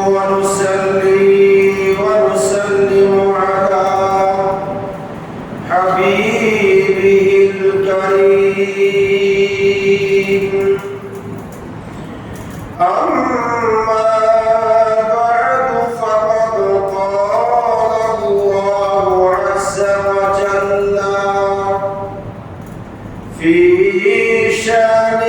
ونصلي ونسلم على حبيبه الكريم أما بعد فقد قال الله عز وجل في شان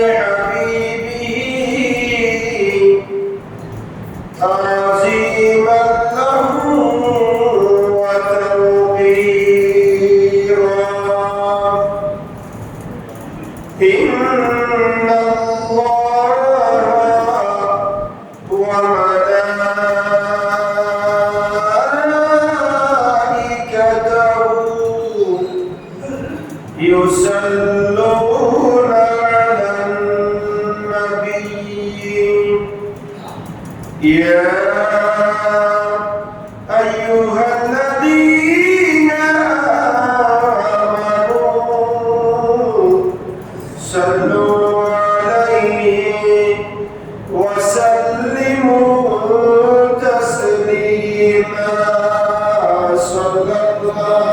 تعظيما له وتوقيرا إن الله وملائكته يصلون على النبي يا أيها الذين آمنوا صلوا عليه وسلموا تسليما صلى الله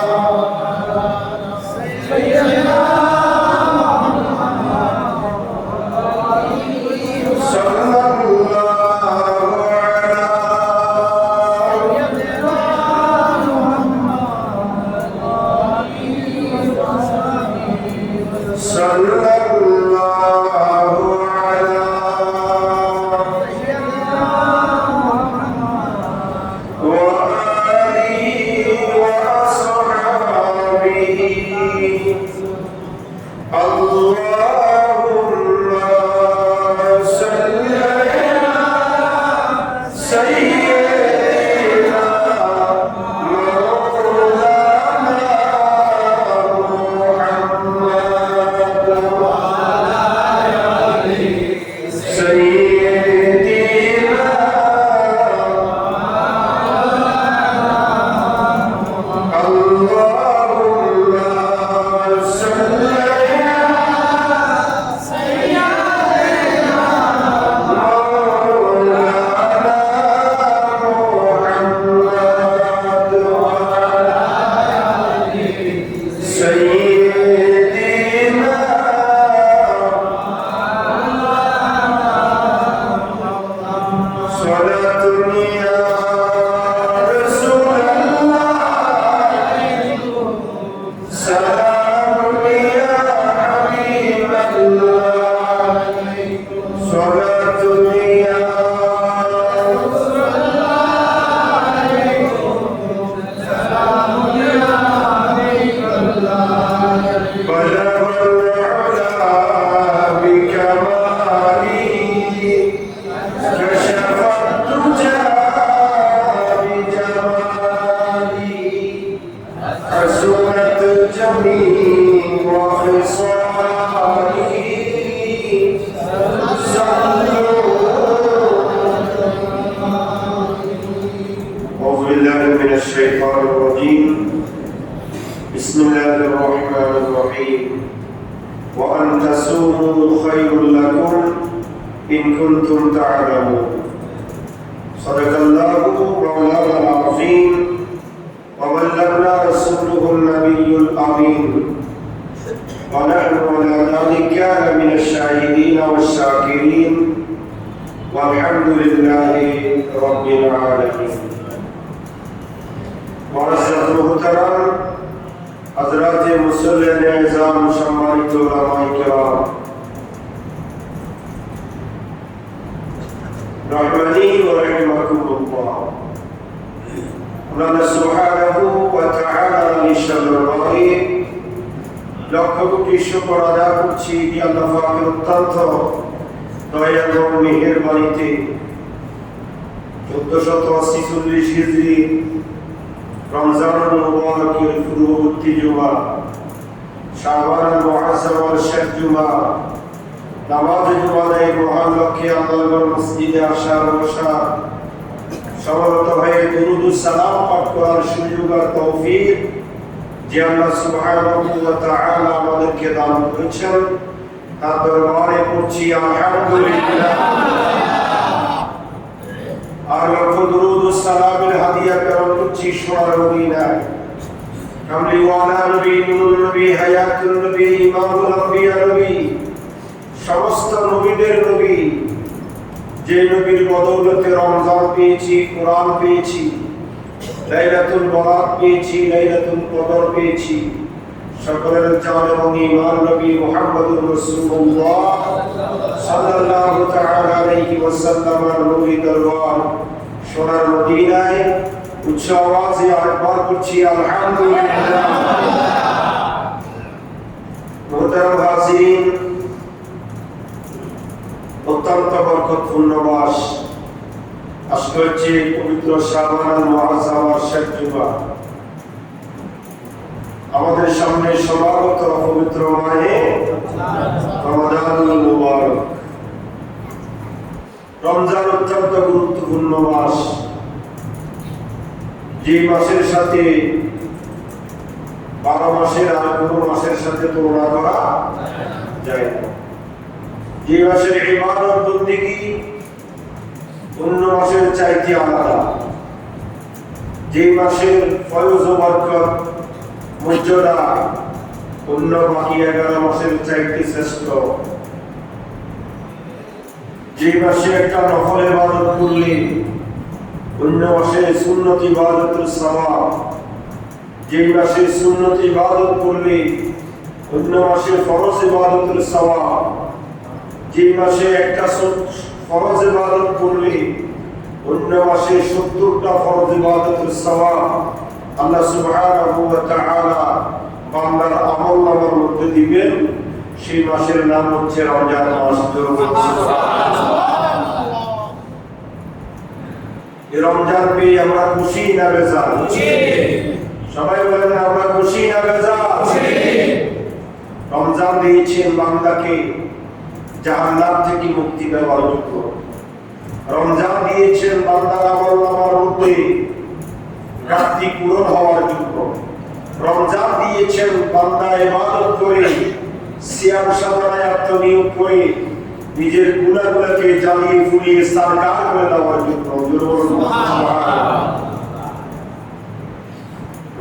الشيطان الرجيم بسم الله الرحمن الرحيم وأن تصوموا خير لكم إن كنتم تعلمون صدق الله مولانا العظيم وبلغنا رسوله النبي الأمين ونحن على ذلك من الشاهدين والشاكرين والحمد لله رب العالمين معزز محترم حضرات মুসল্লিয়ান ism সম্মানিত উলামায়ে কেরাম রহমানি ওয়া রাহিমাকুমুল্লাহ আল্লাহ সুবহানাহু ওয়া তাআলা নিঃসন্দেহে লক্ষ কোটি শুকর আদায় করছি আল্লাহ পাকের অত্যন্ত দয়া এবং মেহেরবানিতে 1440 হিজরি রমজানুল মুবারকের পূর্ববর্তী জুমা শাবানুল মুআজ্জামের শেষ জুমা নামাজ জুমায় মহান লক্ষ্যে আল্লাহর মসজিদে আসার বসা সমবেত হয়ে দুরূদ ও সালাম পাঠ করার সুযোগ আর তৌফিক যে আল্লাহ সুবহানাহু ওয়া তাআলা আমাদেরকে দান করেছেন তার দরবারে পড়ছি আলহামদুলিল্লাহ। আর লক্ষ দুরুদ ও সালামের হাদিয়া প্রেরণ করছি সোনার মদিনায় কামলিওয়ালা নবী, নূরুল নবী, হায়াতুল নবী, ইমামুল আম্বিয়া নবী, সমস্ত নবীদের নবী, যে নবীর বদৌলতে রমজান পেয়েছি, কোরআন পেয়েছি, লাইলাতুল বরাত পেয়েছি, লাইলাতুল কদর পেয়েছি, সকলের জান এবং ঈমান নবী মুহাম্মদুর রাসূলুল্লাহ সাল্লাল্লাহু তাআলা আলাইহি ওয়াসাল্লামের নূরি দরবার সোনার মদিনায় উচ্চ আওয়াজে আকবার করছি আলহামদুলিল্লাহ। মুহতারাম হাজিরিন, অত্যন্ত বরকতপূর্ণ মাস, আজকে হচ্ছে পবিত্র শাবানুল মুআজ্জামার শেষ জুমা। আমাদের সামনে সমাগত পবিত্র মাহে রমাদানুল মুবারক। রমজান অত্যন্ত গুরুত্বপূর্ণ মাস, যে মাসের সাথে 12 মাসের আর কোনো মাসের সাথে তুলনা করা যায় না। যে মাসের ইবাদত বন্দেগী অন্য মাসের চাইতে আলাদা, যে মাসের ফয়জ ও বরকত মর্যাদা অন্য বাকি 11 মাসের চাইতে শ্রেষ্ঠ, যে মাসে একটা নফল ইবাদত করলে অন্য মাসে সুন্নত ইবাদতের সওয়াব, যে মাসে সুন্নত ইবাদত করলে অন্য মাসে ফরজ ইবাদতের সওয়াব, যে মাসে একটা ফরজ ইবাদত করলে অন্য মাসে 70টা ফরজ ইবাদতের সওয়াব আল্লাহ সুবহানাহু ওয়া তাআলা বান্দার আমলনামার মধ্যে দিবেন। সেই মাসের নাম হচ্ছে রমজান মাস। এই রমজান পেয়ে আমরা খুশি না বেজার? সবাই বলেন আমরা খুশি না বেজার? রমজান দিয়েছেন বান্দাকে জাহান্নাম থেকে মুক্তি দেওয়ার জন্য। রমজান দিয়েছেন বান্দার আমলনামার মধ্যে ঘাটতি পূরণ হওয়ার জন্য। রমজান দিয়েছেন বান্দা ইবাদত করে, সিয়াম সাধনায় আত্মনিয়োগ করে নিজের গুনাহগুলোকে জ্বালিয়ে ফুলিয়ে সারকার করে দেওয়ার জন্য।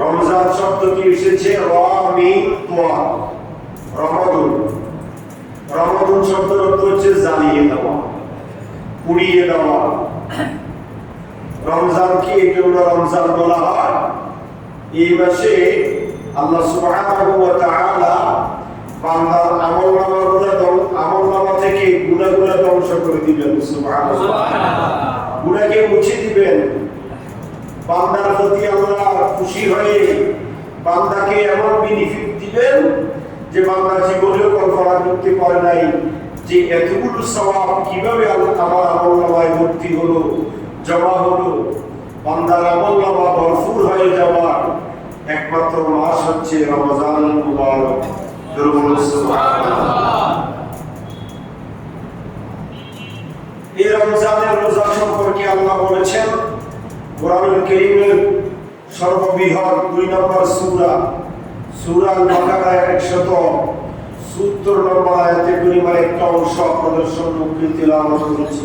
রমজান শব্দটি এসেছে রমাদুন। রমাদুন শব্দের অর্থ হচ্ছে জ্বালিয়ে দেওয়া, পুড়িয়ে দেওয়া। রমজানকে এই জন্য রমজান বলা হয়, এই মাসে আল্লাহ সুবহানাহু ওয়া তাআলা বান্দার আমলনামা থেকে গুনাহগুলো ধ্বংস করে দিবেন। সুবহানাল্লাহ, গুনাহকে মুছে দিবেন। বান্দার প্রতি আল্লাহ খুশি হয়ে বান্দাকে এমন বেনিফিট দিবেন যে বান্দা জীবনেও কল্পনা করতে পারে নাই যে এতগুলো সওয়াব কিভাবে আমার আমলনামায় ভর্তি হলো, জমা হলো। বান্দার আমলনামা ভরপুর হয়ে যাওয়ার একমাত্র মাস হচ্ছে রমজানুল মুবারক। এই রমজানের রোজা সম্পর্কে আল্লাহ বলেছেন কোরআনুল কারীমের সর্ববৃহৎ 2 নম্বর সূরা সূরা আল-বাকারার 170 নম্বর আয়াতে কারীমার একটা অংশ আপনাদের সম্মুখে তেলাওয়াত করেছি।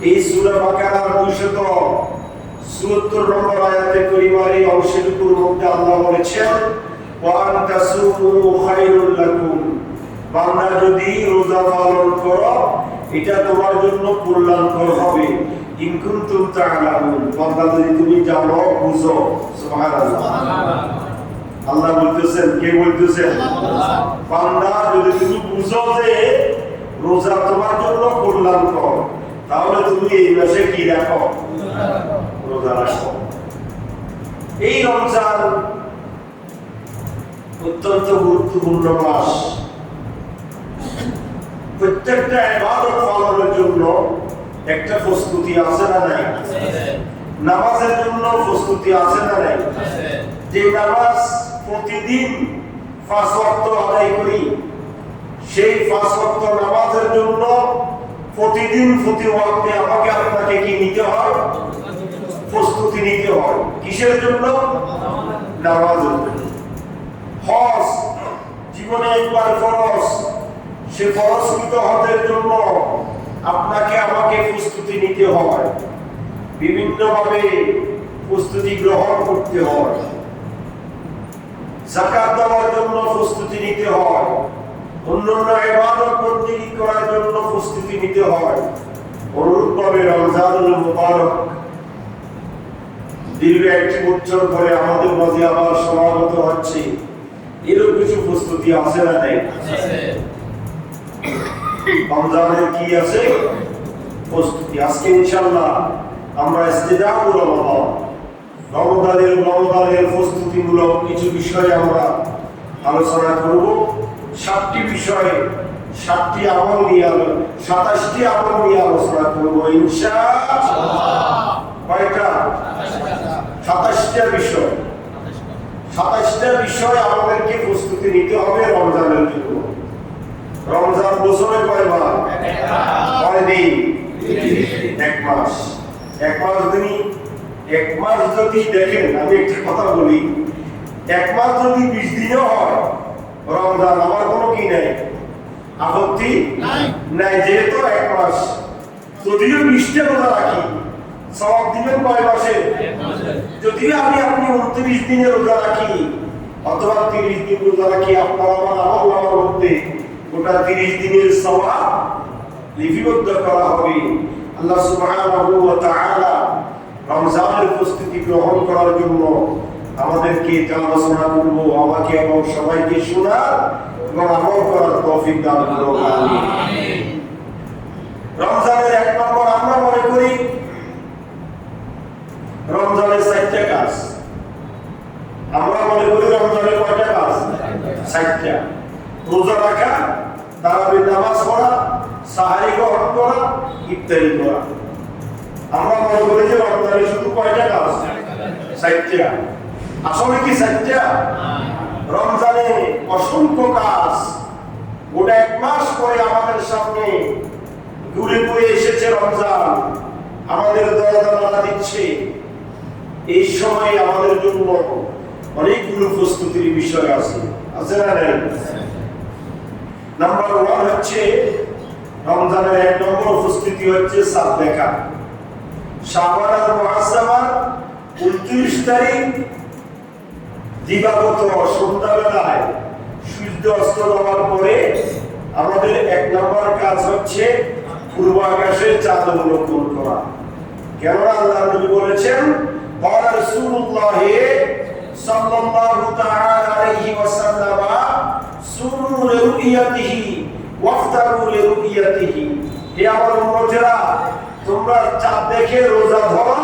এই সূরা বাকারার 270 নম্বর আয়াতে কারীমার এই অংশটুকুর মধ্যে আল্লাহ বলেছেন ওয়া আনতাসুমু খায়রুল লাকুম, বান্দা যদি রোজা পালন করো এটা তোমার জন্য কল্যাণকর হবে। ইন কুনতুম তা'লামুন, বান্দা যদি তুমি জানো বুঝো। সুবহানাল্লাহ, আল্লাহ বলতেছেন, কে বলতেছেন? বান্দা যদি তুমি বুঝো যে রোজা তোমার জন্য কল্যাণকর, তাহলে তুমি এই মাসে কি রাখো? রোজা রাখো। এই রমজান অত্যন্ত গুরুত্বপূর্ণ মাস। প্রত্যেকটা ইবাদত পালনের জন্য একটা প্রস্তুতি আছে না নাই? নামাজের জন্য প্রস্তুতি আছে না নাই? যে নামাজ প্রতিদিন 5 ওয়াক্ত আদায় করি, সেই 5 ওয়াক্ত নামাজের জন্য প্রতিদিন প্রতি ওয়াক্তে আমাকে আপনাকে কি নিতে হয়? প্রস্তুতি নিতে হয়। কিসের জন্য? নামাজের জন্য। হজ জীবনে একবার ফরজ, সে ফরজকৃত হজের জন্য আপনাকে আমাকে প্রস্তুতি নিতে হয়, বিভিন্নভাবে প্রস্তুতি গ্রহণ করতে হয়, যাকাত দেওয়ার জন্য প্রস্তুতি নিতে হয়, অন্যান্য ইবাদত বন্দেগী করার জন্য প্রস্তুতি নিতে হয়। অনুরূপভাবে রমজানুল মুবারক দীর্ঘ একটি বছর পরে আমাদের মাঝে আবার সমাগত হচ্ছে, এরও কিছু প্রস্তুতি আছে না নেই? রমজানের কি আছে প্রস্তুতি? আজকে ইনশাআল্লাহ আমরা ইস্তিদাদুর রমজানের প্রস্তুতিমূলক কিছু বিষয়ে আমরা আলোচনা করব। 7টি বিষয়ে 7টি আমল নিয়ে 27টি আমল নিয়ে আলোচনা করব ইনশাআল্লাহ। কয়টা? 27টা বিষয়। 27টা বিষয় আমাদেরকে প্রস্তুতি নিতে হবে রমজানের জন্য। রমজান বছরে কয়বার? কয় দিন? 1 মাস। 1 মাস দিন। 1 মাস যদি দেখেন, আমি একটা কথা বলি, 1 মাস যদি 20 দিনও হয় রমজান, আমার কোনো কি নাই, আপত্তি নাই। যেহেতু 1 মাস, যদিও 20টা রোজা রাখি, সওয়াব দিবেন কয় মাসে? যদিও আপনি 29 দিনের রোজা রাখি অথবা 30 দিন রোজা রাখি, আপনার আমার আমল মধ্যে গোটা 30 দিনের সওয়াব লিপিবদ্ধ করা হবে। আল্লাহ সুবহানাহু ওয়া তাআলা রমজানের প্রস্তুতি গ্রহণ করার জন্য আমাদেরকে আলোচনা করব, আমাকে এবং সবাইকে শোনার এবং আমল করার তৌফিক দান করুন। আমিন। রমজানের 1 নম্বর আমরা মনে করি রমজানের 4টা কাজ। আমরা মনে করি রমজানের কয়টা কাজ? 4টা। রোজা রাখা, তারাবির নামাজ পড়া, সাহারি গ্রহণ করা, ইফতারি করা। আমরা মনে করি যে রমজানের শুধু কয়টা কাজ? 4টা। আসলে কি 4টা? রমজানে অসংখ্য কাজ। গোটা 1 মাস পরে আমাদের সামনে ঘুরে ঘুরে এসেছে রমজান, আমাদের দরজা দিচ্ছে। এই সময় আমাদের জন্য অনেকগুলো প্রস্তুতির বিষয় আছে না? নাম্বার 1 হচ্ছে রমজানের 1 নম্বর প্রস্তুতি হচ্ছে চাঁদ দেখা। শাবান আর মুহররম 29 তারিখ দিবাগত সন্ধ্যাবেলায় সূর্য অস্ত যাওয়ার পরে আমাদের 1 নম্বর কাজ হচ্ছে পূর্ব আকাশে চাঁদ অবলোকন করা। কেন? আল্লাহ নবী বলেছেন, قال رسول الله صلى الله تعالى عليه وسلم صوموا لرؤيته وافطروا لرؤيته। হে আমার উম্মতেরা, তোমরা চাঁদ দেখে রোজা ধরো,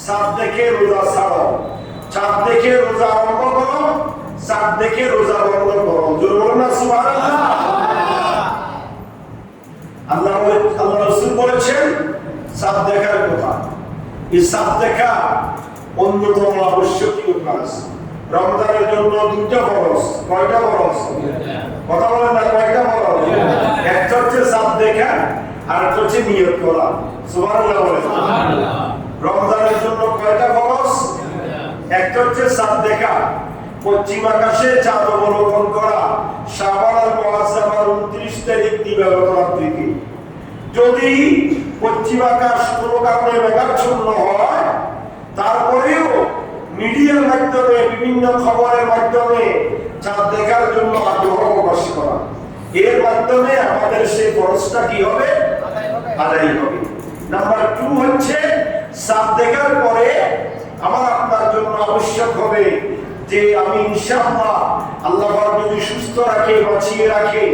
চাঁদ দেখে রোজা ছাড়ো, চাঁদ দেখে রোজা আরম্ভ করো, চাঁদ দেখে রোজা বন্ধ করো। জোরে বলুন না সুবহানাল্লাহ। আল্লাহ রাসূল বলেছেন চাঁদ দেখার কথা। এই চাঁদ দেখা অন্যতম আবশ্যকীয় কাজ। রমজানের জন্য 2টা ফরজ। কয়টা ফরজ? কথা বলেন না, কয়টা ফরজ? একটা হচ্ছে চাঁদ দেখা, আর একটা হচ্ছে নিয়ত করা। সুবহানাল্লাহ বলেন। রমজানের জন্য কয়টা ফরজ? একটা হচ্ছে চাঁদ দেখা, পশ্চিম আকাশে চাঁদ অবলোকন করা, শাবান আর মুহররম 29 তারিখ দিবাগত রাত্রিতে। যদি পশ্চিম আকাশ কোনো কারণে মেঘাচ্ছন্ন হয়, তারপরেও মিডিয়ার মাধ্যমে, বিভিন্ন খবরের মাধ্যমে চাঁদ দেখার জন্য আগ্রহ প্রকাশ করা, এর মাধ্যমে আমাদের সেই ফরজটা কি হবে? আদায় হবে। নাম্বার 2 হচ্ছে চাঁদ দেখার পরে আমার আপনার জন্য আবশ্যক হবে যে আমি ইনশাআল্লাহ আল্লাহ যদি সুস্থ রাখে, বাঁচিয়ে রাখে,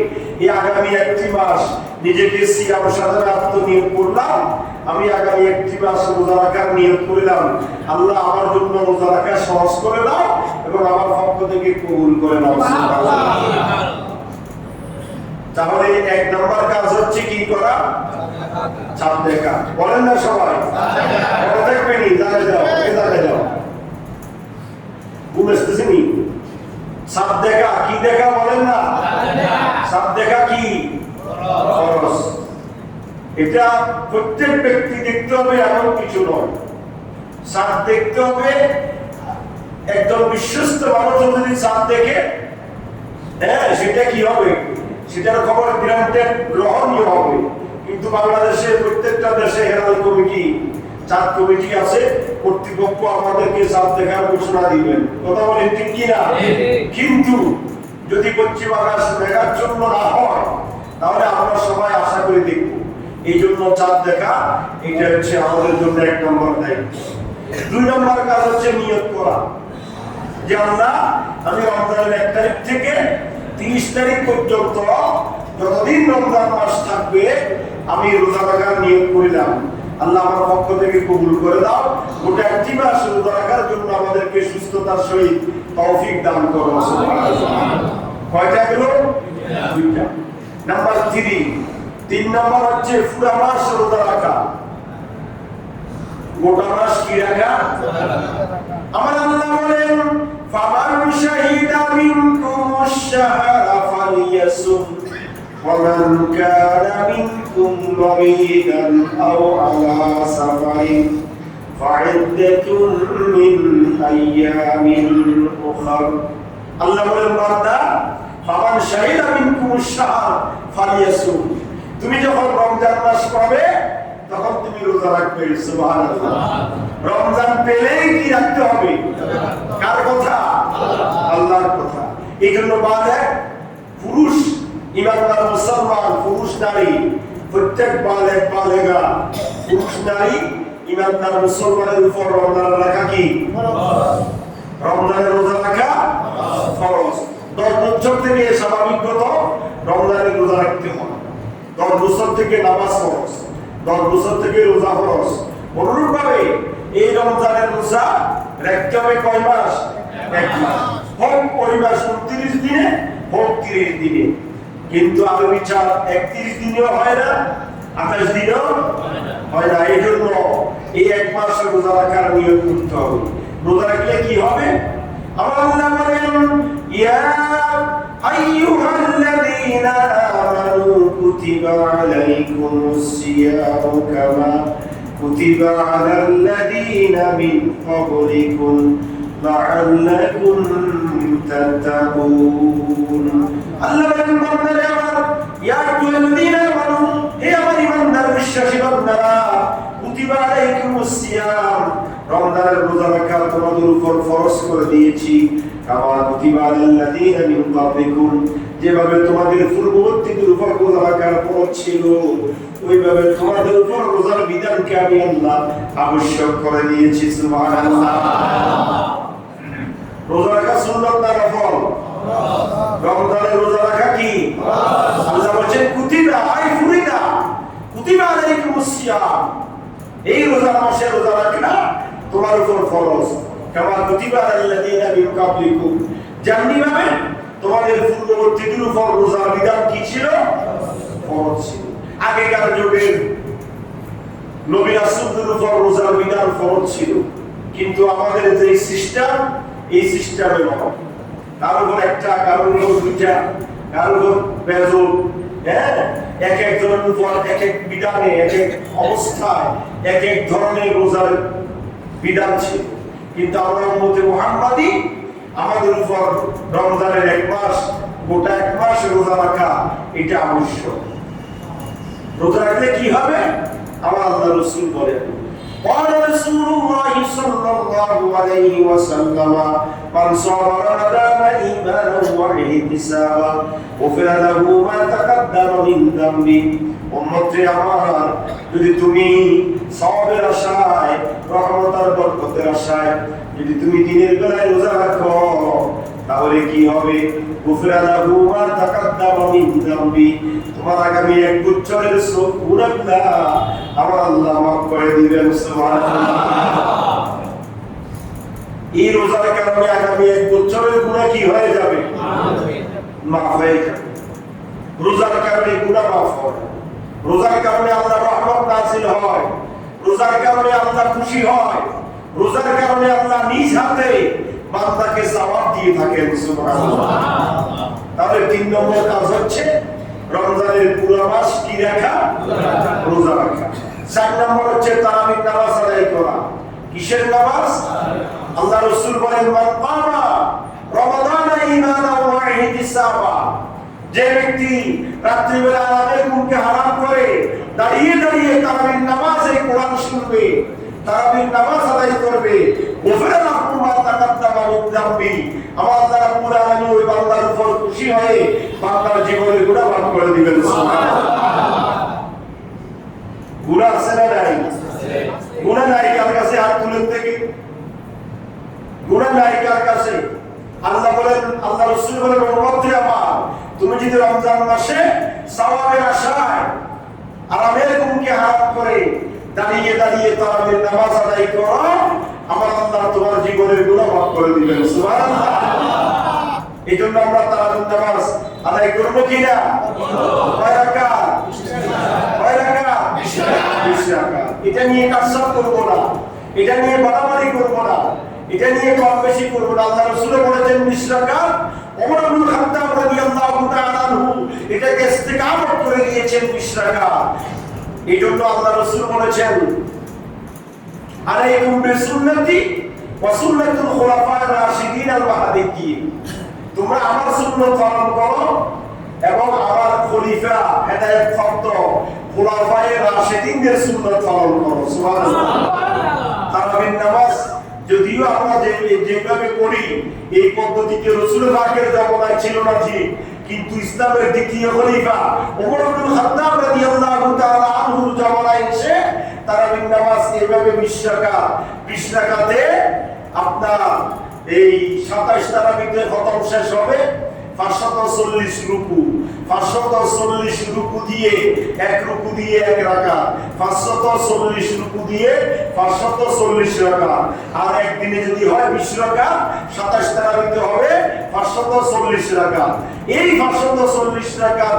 এই আগামী 1টি মাস নিজেকে সিয়াম সাধনা আত্মনিয়োগ করলাম। আমি আগামী 1টি মাস রোজা রাখার নিয়ত করলাম। আল্লাহ আমার জন্য রোজা রাখা সহজ করে দাও এবং আমার পক্ষ থেকে কবুল করে নাও। তাহলে 1 নম্বর কাজ হচ্ছে কি করা? চাঁদ দেখা। বলেন না সবাই? মনে থাকবেনি? জায়গায় যাও বুঝতেছেনি? চাঁদ দেখা কি দেখা? বলেন না। চাঁদ দেখা কি? ফরজ। এটা প্রত্যেক ব্যক্তি দেখতে হবে এমন কিছু নয়। চাঁদ দেখতে হবে, একজন বিশ্বস্ত মানুষ যদি চাঁদ দেখে, সেটা কি হবে? সেটার খবর গ্রান্টেড, গ্রহণীয় হবে। কিন্তু বাংলাদেশে প্রত্যেকটা দেশে হেলাল কমিটি, চাঁদ কমিটি আছে, কর্তৃপক্ষ আমাদেরকে চাঁদ দেখার ঘোষণা দিবেন। কথা বলেন ঠিক কিনা? কিন্তু যদি পশ্চিম আকাশ মেঘাচ্ছন্ন না হয় তাহলে আমরা সবাই আশা করে দেখব। এই জন্য চাঁদ দেখা এটা হচ্ছে আমাদের জন্য 1 নম্বর দায়িত্ব। 2 নম্বর কাজ হচ্ছে নিয়ত করা যে আমি রমজানের 1 তারিখ থেকে 30 তারিখ পর্যন্ত যতদিন রমজান মাস থাকবে আমি রোজা রাখার নিয়ত করিলাম। আল্লাহ আমার পক্ষ থেকে কবুল করে দাও। গোটা 1 মাস রোজা রাখার জন্য আমাদেরকে সুস্থতার সহিত তৌফিক দান করো। কয়টা গেল? 2টা। নাম্বার 3 নম্বর হচ্ছে পুরো মাস রোজা রাখা। গোটা মাস কি রাখা? আমার আল্লাহ বলেন ফামান শাহিদা মিনকুমুশ শাহরা ফালিয়াসুম ওয়া মান কানা মিনকুম মারিদান আও আলা সাফারিন ফাইদ্দাতুন মিন আইয়ামিন উখরা। আল্লাহ বলেন বান্দা ফামান শাহিদা মিনকুমুশ শাহর ফালিয়াসুম, তুমি যখন রমজান মাস পাবে তখন তুমি রোজা রাখবে। সুবহানাল্লাহ। রমজান পেলেই কি রাখতে হবে? কার কথা? আল্লাহর কথা। এই জন্য বালেগ পুরুষ, ইমানদার মুসলমান পুরুষ নারী, প্রত্যেক বালেগ বালেগা পুরুষ নারী ইমানদার মুসলমানের উপর রমজান রাখা কি ফরজ। রমজানের রোজা রাখা ফরজ। 10 বছর থেকে স্বাভাবিকগত রমজানের রোজা রাখতে হবে। 10 বছর থেকে নামাজ ফরজ, 10 বছর থেকে রোজা ফরজ। অনুরূপভাবে এই রমজানের রোজা রাখতে হবে কয় মাস? 1 মাস। হোক ওই মাস 29 দিনে, হোক 30 দিনে। কিন্তু আরো বিচার 31 দিনেও হয় না, 28 দিনেও হয় না। এই জন্য এই 1 মাস রোজা রাখার নিয়ত করতে হবে। রোজা রাখলে কি হবে? আমার আল্লাহ বলেন ইয়া আইয়ুহাল্লাযীনা আমানু কুতিবা আলাইকুমুস সিয়ামু কামা কুতিবা আলাল্লাযীনা মিন ক্বাবলিকুম লাআল্লাকুম তাত্তাকুন। আল্লাহ বলেন বান্দারা আমার, ইয়া আইয়ুহাল্লাযীনা আমানু, হে আমার ঈমানদার বিশ্বাসী বান্দারা, কুতিবা আলাইকুমুস সিয়াম, রমজানের রোজা রাখা তোমাদের উপর ফরজ করে দিয়েছি। কামা কুতিবা আলাল্লাযীনা মিন ক্বাবলিকুম, যেভাবে তোমাদের পূর্ববর্তীদের উপর রোজা রাখার ফরজ ছিল ওইভাবে তোমাদের উপর রোজার বিধানকে আমি আল্লাহ আবশ্যক করে দিয়েছি। সুবহানাল্লাহ। রোজা রাখা সুন্নাত না নফল? রমজানের রোজা রাখা কি আল্লাহ বলেন কুতিবা আই ফুরিদা কুতিবা আলাইকুমুস সিয়াম, এই রোজা মাসে রোজা রাখা তোমার উপর ফরজ। কামা কুতিবা আলাল্লাযীনা মিন ক্বাবলিকুম, যেমনিভাবে তোমাদের পূর্ববর্তীদের উপর রোজার বিধান কি ছিল? ফরজ ছিল। আগেকার যুগের নবী রাসূলদের উপর রোজার বিধান ফরজ ছিল, কিন্তু আমাদের যে সিস্টেম, এই সিস্টেমে নয়। কারোর উপর 1টা, কারোর উপর 2টা, কারোর উপর বেজল, এক একজনের উপর এক এক বিধানে, এক এক অবস্থায় এক এক ধরনের রোজার বিধান ছিল। কিন্তু আমরা উম্মতে মুহাম্মাদি, আমাদের উপর রমজানের 1 মাস, গোটা 1 মাস রোজা রাখা এটা আবশ্যক। রোজা রাখলে কি হবে? আমার আল্লাহ রাসূল বলেন قال رسول الله صلى الله عليه وسلم من صام رمضان إيمانا واحتسابا غفر له ما تقدم من ذنبه। উম্মতে আমার, যদি তুমি সওয়াবের আশায়, রহমতের বরকতের আশায় যদি তুমি দিনের বেলায় রোজা রাখো তাহলে কি হবে? গুফরা লাহু মা তাকাদ্দামা মিন যামবি, তোমার আগামী 1 বছরের গুনাহগুলো আমার আল্লাহ মাফ করে দিবেন। সুবহানাল্লাহ। এই রোজার কারণে আগামী 1 বছরের গুনাহ কি হয়ে যাবে? মাফ হয়ে যাবে। রোজার কারণে গুনাহ মাফ হয়, রোজার কারণে আল্লাহর রহমত নাযিল হয়, রোজার কারণে আল্লাহ খুশি হয়, রোজার কারণে আল্লাহ নিজ হাতে বান্দাকে সওয়াব দিয়ে থাকেন। সুবহানাল্লাহ। তাহলে 3 নম্বর কাজ হচ্ছে রমজানের পুরো মাস কি রাখা? রোজা রাখা। 4 নম্বর হচ্ছে তারাবির নামাজ আদায় করা। কিসের নামাজ? আল্লাহ রাসূল বলেন মান কামা রমাদান ঈমানান ওয়া ইহতিসাবা, যে ব্যক্তি রাত্রিবেলা আলাদা ঘুমকে হারাম করে দাঁড়িয়ে দাঁড়িয়ে তারাবির নামাজে কোরআন শুনবে, তারাবির নামাজ আদায় করবে, গোফরা লাহু মা তাকাদ্দামা মিন যামবি, আমার আল্লাহ রাব্বুল আলামিন ওই বান্দার উপর খুশি হয়ে বান্দার জীবনের গুনাহ মাফ করে দিবেন। সুবহানাল্লাহ। গুনাহ আছে না নাই? গুনাহ নাই কার কাছে? হাত তুলেন থেকে। গুনাহ নাই কার কাছে? আল্লাহ বলেন, আল্লাহ রাসূল বলেন, উম্মতে আমার, তুমি যদি রমজান মাসে সওয়াবের আশায় আরামের ঘুমকে হারাম করে দাঁড়িয়ে দাঁড়িয়ে তারাবির নামাজ আদায় করো, আমার আল্লাহ তোমার জীবনের গুনাহ মাফ করে দিবেন। সুবহানাল্লাহ। এই জন্য আমরা তারাবির নামাজ আদায় করবো কিনা? কয় রাকাত? কয় রাকাত? 20 রাকাত। এটা নিয়ে কারসাত করবো না, এটা নিয়ে বাড়াবাড়ি করবো না, এটা নিয়ে কম বেশি করবো না। আল্লাহ রাসূল বলেছেন 20 রাকাত। ওমর ইবনে খাত্তাব রাদিয়াল্লাহু তাআলা আনহু এটাকে ইস্তিকামত করে দিয়েছেন 20 রাকাত। এই জন্য আল্লাহ রাসূল বলেছেন, আলাইকুম বিসুন্নতি ওয়া সুন্নাতুল খুলাফায়ে রাশিদিন আল মাহদিয়্যিন, তোমরা আমার সুন্নাত পালন করো এবং আমার খলিফা হেদায়েত প্রাপ্ত খুলাফায়ে রাশিদিনদের সুন্নাত পালন করো। সুবহানাল্লাহ। তারাবির নামাজ যদিও আমরা যেভাবে করি এই পদ্ধতিতে রাসূল পাকের জামানায় ছিল না ঠিক, কিন্তু ইসলামের দ্বিতীয় খলিফা ওমর ইবনে খাত্তাব রাদিয়াল্লাহু তাআলা আনহুর জামানায় এসে তারাবির নামাজ এইভাবে 20 রাকাতে আপনার এই 27 তারাবিতে খতম শেষ হবে, 540 রুকু, 540 রুকু দিয়ে এক রুকু দিয়ে এক রাকাত, 540 রুকু দিয়ে 540 রাকাত। আর একদিনে যদি হয় 20 রাকাত, 27 তারাবিতে হবে 540 রাকাত। এই 540 রাকাত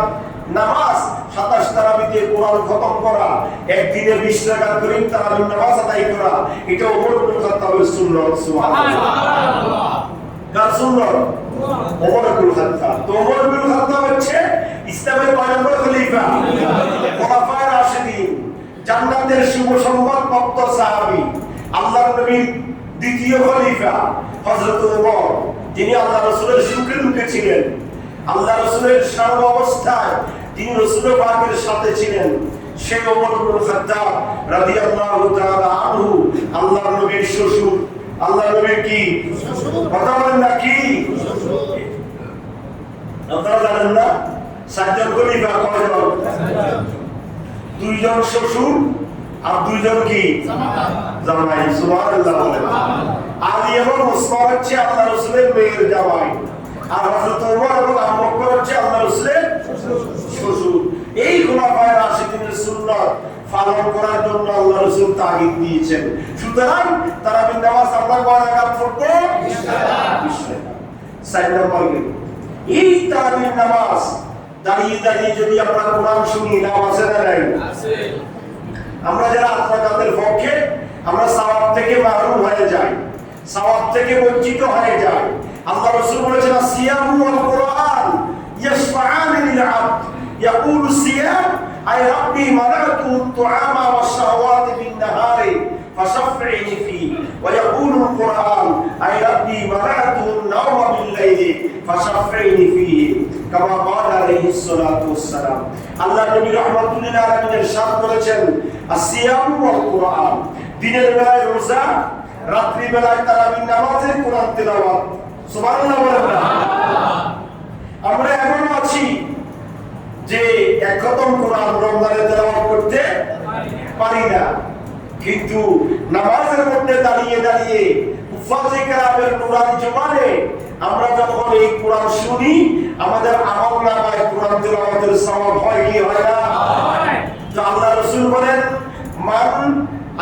নামাজ 27 তারাবিতে কোরআন খতম করা, একদিনে 20 রাকাত করে তারাবির নামাজ আদায় করা, এটা ওমর ইবনে খাত্তাবের সুন্নাত। সুবহানাল্লাহ। কার সুন্নাত? ওমর ইবনে খাত্তাব। তো ওমর ইবনে খাত্তাব হচ্ছে ইসলামের 5 নম্বর খলিফা, খুলাফায়ে রাশিদিন, জান্নাতের শুভ সংবাদ প্রাপ্ত সাহাবী, আল্লাহর নবীর দ্বিতীয় খলিফা হযরত ওমর, যিনি আল্লাহ রাসূলের সুখে দুঃখে ছিলেন, আল্লাহ রাসূলের সর্ব অবস্থায় তিনি রাসূল পাকের সাথে ছিলেন। সেই ওমর ইবনে খাত্তাব রাদিয়াল্লাহু তাআলা আনহু আল্লাহর নবীর শ্বশুর। আল্লাহর নবীর কি কথা বলেন না? কি আপনারা জানেন না? 7 জন খলিফা কয়জন? 2 জন শ্বশুর আর 2 জন কি জামাই। সুবহানাল্লাহ বলেন। আলী এবং ওসমান হচ্ছে আল্লাহ রাসূলের মেয়ের জামাই, আর হযরত ওমর এবং আবু বকর হচ্ছে আল্লাহ রাসূলের শ্বশুর। এই খুলাফায়ে রাশিদিনের সুন্নাত পালন করার জন্য আল্লাহ রাসূল তাগিদ দিয়েছেন। সুতরাং তারাবির নামাজ আমরা কয় রাকাত পড়ব? 20 রাকাত। 4 নম্বর এই তারাবির নামাজ দাঁড়িয়ে দাঁড়িয়ে যদি আমরা কোরআন শুনি, নামাজে নাই আছে। আমরা যারা আত্মঘাতের পক্ষে, আমরা সওয়াব থেকে মাহরুম হয়ে যাই, সওয়াব থেকে বঞ্চিত হয়ে যাই। আল্লাহ রাসূল বলেছেন, সিয়ামু ওয়াল কুরআন ইয়াশফাআনি লিল আবদ ইয়াকুলু সিয়াম আই রাব্বি মানাতু তুআমা ওয়াশ শাহওয়াতি বিন নাহারি ফাশফিনি ফি ওয়া ইয়াকুলু আল কুরআন আই রাব্বি মানাতু আন-নাওমা বিল লাইলি ফাশফিনি ফিহি কামা ক্বালা আলাইহিস সালাতু ওয়াস সালাম। আল্লাহ নবী রাহমাতুল লিল আলামিন ইরশাদ করেছেন, আসিয়ামু ওয়াল কুরআন, দিনের বেলায় রোজা, রাত্রি বেলায় তারাবির নামাজে কোরআন তেলাওয়াত। সুবহানাল্লাহ বলেন না? আমরা এমনও আছি যে এক খতম কোরআন রমজানে তেলাওয়াত করতে পারি না, কিন্তু নামাজের মধ্যে দাঁড়িয়ে দাঁড়িয়ে উফাজে কেরামের নুরানি জবানে আমরা যখন এই কোরআন শুনি, আমাদের আমলনামায় কোরআন তেলাওয়াতের সওয়াব হয় কি হয় না? তো আল্লাহ রাসূল বলেন, মান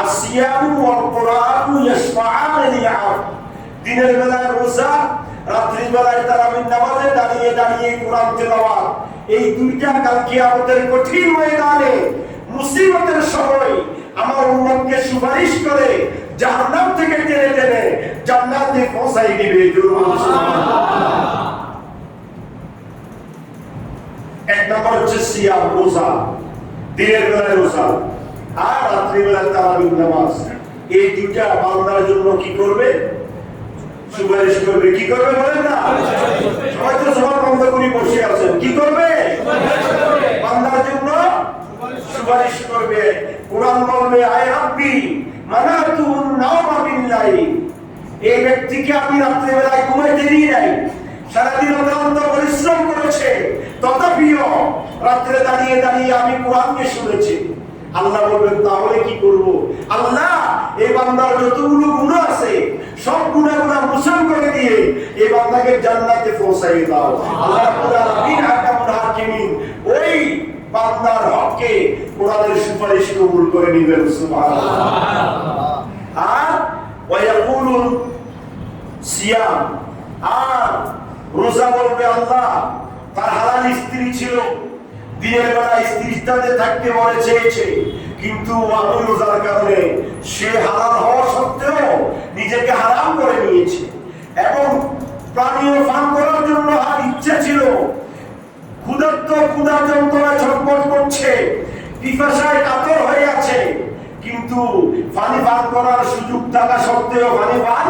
আসিয়ামু ওয়াল কুরআনু ইয়াশফাআনি লিল আবদ, দিনের বেলায় রোজা, রাত্রি বেলায় তারাবির নামাজে দাঁড়িয়ে দাঁড়িয়ে কোরআন তেলাওয়াত, এই দুইটা কাল কিয়ামতের কঠিন ময়দানে মুসিবতের সময় আমার উম্মতকে সুপারিশ করে জাহান্নাম থেকে টেনে টেনে জান্নাতে পৌঁছাই দিবে। এক নম্বর হচ্ছে সিয়াম, রোজা, দিনের বেলায় রোজা আর রাত্রি বেলায় তারাবির নামাজ। এই দুইটা বান্দার জন্য কি করবে? সুপারিশ করবে। কি করবে বলেন না? সবাই তো জবান বন্ধ করে বসে আছেন। কি করবে? বান্দার জন্য সুপারিশ করবে। কোরআন বলবে আয় রাব্বি মানাতুন নাওমা বিল্লাইল, এই ব্যক্তিকে আমি রাত্রে বেলায় ঘুমাইতে দিই নাই, সারাদিন অক্লান্ত পরিশ্রম করেছে, তথাপিও রাত্রে দাঁড়িয়ে দাঁড়িয়ে আমি কোরআনকে শুনেছি। আল্লাহ বলবেন তাহলে কি করব? আল্লাহ এই বান্দার যতগুলো গুনাহ আছে সব গুনাহগুলো মোচন করে দিয়ে এই বান্দাকে জান্নাতে পৌঁছাই দাও। আল্লাহ রাব্বুল আলামিন হাকামুল হাকিমিন ওই বান্দার হকে কোরআনের সুপারিশ কবুল করে নেবেন। সুবহানাল্লাহ। আর ওয়ায়াকুলুল সিয়াম, আর রোজা বলবে আল্লাহ তার হালাল স্ত্রী ছিল, দিনের বেলা স্ত্রীর সাথে থাকতে মনে চেয়েছে, কিন্তু আমি রোজার কারণে সে হালাল হওয়া সত্ত্বেও নিজেকে হারাম করে নিয়েছে, এবং পানীয় পান করার জন্য আর ইচ্ছা ছিল, ক্ষুধা যন্ত্রণায় ছটফট করছে, পিপাসায় কাতর হয়ে আছে, কিন্তু পানি পান করার সুযোগ থাকা সত্ত্বেও পানি পান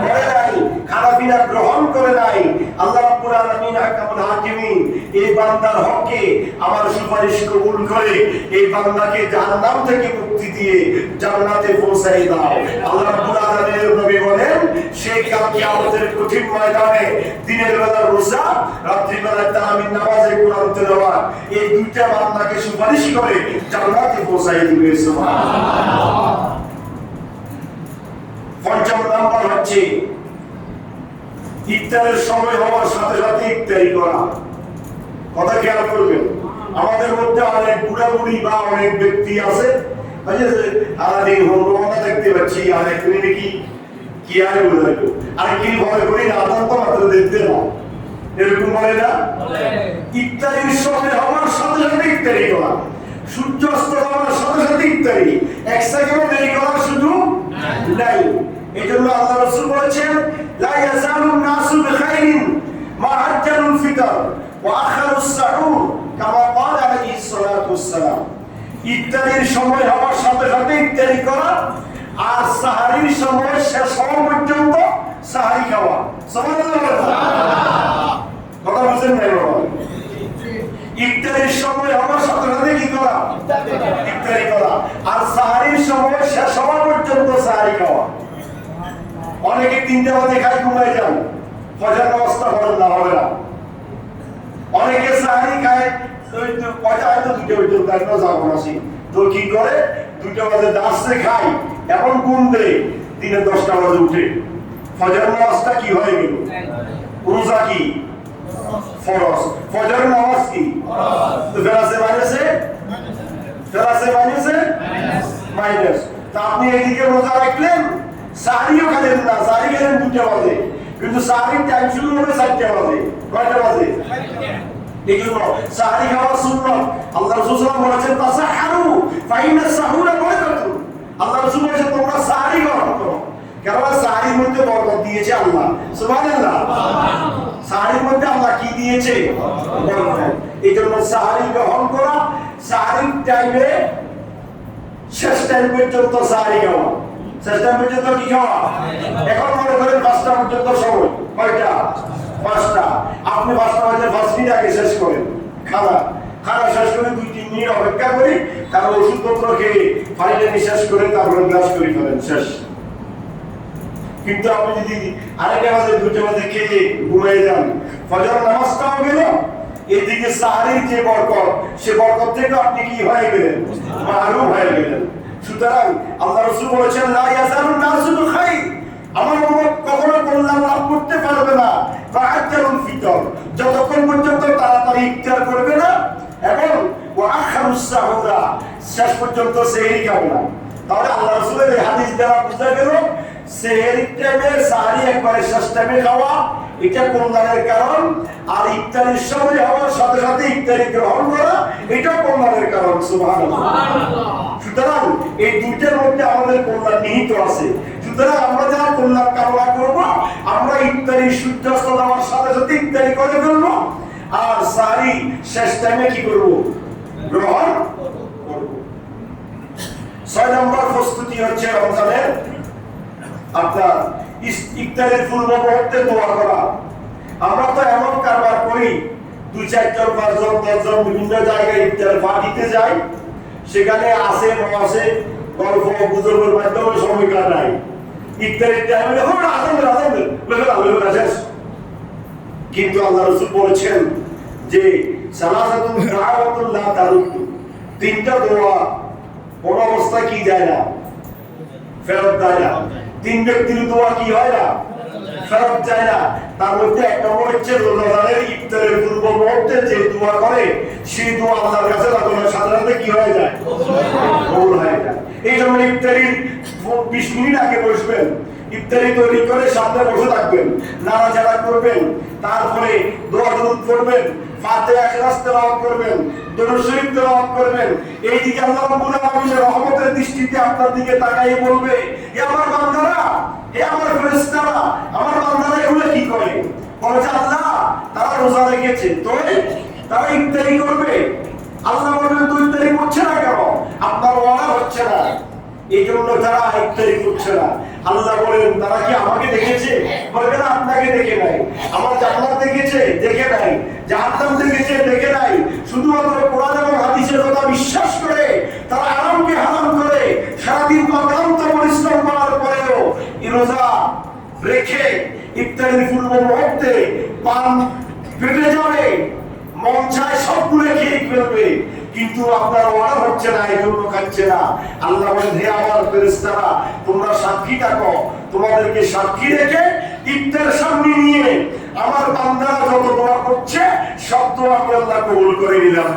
করে নাই, খানাপিনা গ্রহণ করে নাই। আল্লাহ রাব্বুল আলামিন হাকামুল হাকিমিন এই বান্দার হকে আমার সুপারিশ কবুল করে এই বান্দাকে জাহান্নাম থেকে মুক্তি দিয়ে জান্নাতে পৌঁছাই দাও। আল্লাহ রাব্বুল আলামিনের নবী বলেন সেই কাল কিয়ামতের কঠিন ময়দানে দিনের বেলা রোজা, রাত্রি বেলা তারাবির নামাজে কোরআন তেলাওয়াত, এই দুইটা বান্দাকে সুপারিশ করে জান্নাতে পৌঁছাই দিবে। সুবহানাল্লাহ। পঞ্চম নাম্বার হচ্ছে ইফতারের সময় হওয়ার সাথে সাথে ইফতারি করা। কথা খেয়াল করবেন, আমাদের মধ্যে অনেক বুড়া বুড়ি বা অনেক ব্যক্তি আছে সারাদিন হোমরোনা দেখতে পাচ্ছি, আর একদিন নাকি কি আর বোঝাইলো, আর কি ভয় করি না আতঙ্ক মাত্র দেখতে না, এরকম বলে না? ইফতারির সময় হওয়ার সাথে সাথে ইফতারি করা, সূর্যাস্ত হওয়ার সাথে সাথে ইফতারি, এক সেকেন্ড দেরি করার সুযোগ নাই। এজন্য আল্লাহ রাসূল বলেছেন লা ইয়াজালুন নাসু বিখাইরিন মা আজ্জালুল ফিতর ওয়া আখারুস সাহুর, কামা ক্বালা আলাইহিস সালাতু ওয়াসসালাম। ইফতারির সময় হওয়ার সাথে সাথে ইফতারি করা, আর সাহারির সময় শেষ হওয়া পর্যন্ত সাহারি খাওয়া। সুবহানাল্লাহ। কথা বুঝেন না বাবা? ইফতারির সময় হওয়ার সাথে সাথে কি করা? ইফতারি করা, আর সাহারির সময় শেষ হওয়া পর্যন্ত সাহারি খাওয়া। অনেকে 3টা বাজে খায় ঘুমায় যান, ফজর নামাজটা পড়েন না, হবে না। অনেকে সাহারি খায় কয়টা হয়তো 2টা পর্যন্ত, একদম যাবো না তো কি করে 2টা বাজে দাসে খায়, এমন ঘুম দেয় দিনে 10টা বাজে উঠে। ফজর নামাজটা কি হয়ে গেল? রোজা কি ফরজ, ফজর নামাজ কি তো ফেরাসে মাইনাস। তা আপনি এদিকে রোজা রাখলেন, সাহারিও খেলেন না, সাহারি খেলেন 2টা বাজে, কিন্তু সাহারির টাইম শুরু হবে 4টা বাজে। কয়টা বাজে? এই জন্য সাহারি খাওয়া সুন্নাত। আল্লাহ রাসূল সাল্লাল্লাহু আলাইহি ওয়াসাল্লাম বলেছেন তাসাহহারু ফাইনা সাহুরা বারাকাতুন। আল্লাহ রাসূল বলেছেন তোমরা সাহারি গ্রহণ করো, কারণ সাহারির মধ্যে বরকত দিয়েছে আল্লাহ। সুবহানাল্লাহ। সাহারির মধ্যে আল্লাহ কি দিয়েছে? বরকত। এই জন্য সাহারি গ্রহণ করা, সাহারির টাইমে শেষ টাইম পর্যন্ত সাহারি খাওয়া, শেষ টাইম পর্যন্ত কি খাওয়া? এখন মনে করেন 5টা পর্যন্ত সময়, কয়টা? 5টা। আপনি 5টা বাজে 5 মিনিট আগে শেষ করেন খানা শেষ করে 2-3 মিনিট অপেক্ষা করি, তারপর ওষুধপত্র খেয়ে ফাইনালি শেষ করে তারপরে গ্লাস করে ফেলেন, শেষ। কিন্তু আপনি যদি আরেকটা বাজে 2টা বাজে খেয়ে ঘুমিয়ে যান, ফজর নামাজটাও গেল, এদিকে সাহারির যে বরকত, সে বরকত থেকে আপনি কি হয়ে গেলেন? মাহরুম হয়ে গেলেন। সুতরাং আল্লাহ রাসূল বলেছেন লা ইয়াজালুন নাসু বিখাইর, আমার উম্মত কখনো কল্যাণ লাভ করতে পারবে না বা আজ্জালুল ফিতর, যতক্ষণ পর্যন্ত তাড়াতাড়ি ইফতার করবে না, এবং ওয়া আখারুস সাহুরা, শেষ পর্যন্ত সেহরি খাবে না। তাহলে আল্লাহ রাসূলের এই হাদিস দ্বারা বোঝা গেল সেহরি টাইমে সাহারি একবারে শেষ টাইমে খাওয়া এটা কল্যাণের কারণ, আর ইফতারির সময় হওয়ার সাথে সাথে ইফতারি গ্রহণ করা এটা কল্যাণের কারণ। সুবহানাল্লাহ। সুতরাং এই দুইটার মধ্যে আমাদের কল্যাণ নিহিত আছে। সুতরাং আমরা যারা কল্যাণ কামনা করবো, আমরা ইফতারি সূর্যাস্ত হওয়ার সাথে সাথে ইফতারি করে ফেলবো, আর সাহারি শেষ টাইমে কি করবো? গ্রহণ করবো। 6 নম্বর প্রস্তুতি হচ্ছে রমজানের আপনার ইফতারের পূর্ব মুহূর্তে দোয়া করা। আমরা তো এমন কারবার করি, 2-4 জন 5 জন 10 জন বিভিন্ন জায়গায় ইফতার পার্টিতে যাই, সেখানে আসে বসে গল্প গুজবের মাধ্যমে সময় কাটায়। ইফতারের টাইমে শেষ। কিন্তু আল্লাহ রাসূল বলেছেন যে সালাসাতুন দাওয়াতুন লা তারুদ্দু, তিনটা দোয়া কোন অবস্থায় কি যায় না, ফেরত যায় না। তিন ব্যক্তির দোয়া কি হয় না, ফেরত যায় না। তার মধ্যে এক নম্বর হচ্ছে রোজাদারের ইফতারের পূর্ব মুহূর্তে যে দোয়া করে সেই দোয়া আল্লাহর কাছে সাধারণত কি হয়ে যায়, কবুল হয়ে যায়। এই জন্য ইফতারির 20 মিনিট আগে বসবেন, ইফতারি তৈরি করে সামনে বসে থাকবেন, নাড়াচাড়া করবেন, তারপরে দোয়া দরুদ পড়বেন, ফাতিহা ইখলাস তেলাওয়াত করবেন, দরুদ শরীফ তেলাওয়াত করবেন। এইদিকে আল্লাহ রাব্বুল আলামিনের রহমতের দৃষ্টিতে আপনার দিকে তাকাই বলবে, হে আমার বান্দারা, হে আমার ফেরেশতারা, আমার বান্দারা এগুলো কি করে? বলে যে আল্লাহ তারা রোজা রেখেছে, তো তারা ইফতারি করবে। আল্লাহ বলবেন তো ইফতারি করছে না কেন? আপনার অর্ডার হচ্ছে না, এই জন্য তারা ইফতারি করছে না। আল্লাহ বলেন তারা কি আমাকে দেখেছে? বলবে না, আপনাকে দেখে নাই। আমার জান্নাত দেখেছে? দেখে নাই। জাহান্নাম দেখেছে? দেখে নাই। শুধুমাত্র কোরআন এবং হাদিসের কথা বিশ্বাস করে তারা আরামকে হারাম করে সারাদিন অক্লান্ত পরিশ্রম করার পরেও রোজা রেখে ইফতারের পূর্ব মুহূর্তে পান পেটে যাবে, মন চায় সবগুলো খেয়ে ফেলবে, কিন্তু আপনার অর্ডার হচ্ছে না, এই জন্য খাচ্ছে না। আল্লাহ বলেন, হে আমার ফেরেশতারা, তোমরা সাক্ষী থাকো, তোমাদেরকে সাক্ষী রেখে ইফতার সামনে নিয়ে আমার বান্দারা যত দোয়া করছে সব দোয়া আমি আল্লাহ কবুল করে নিলাম।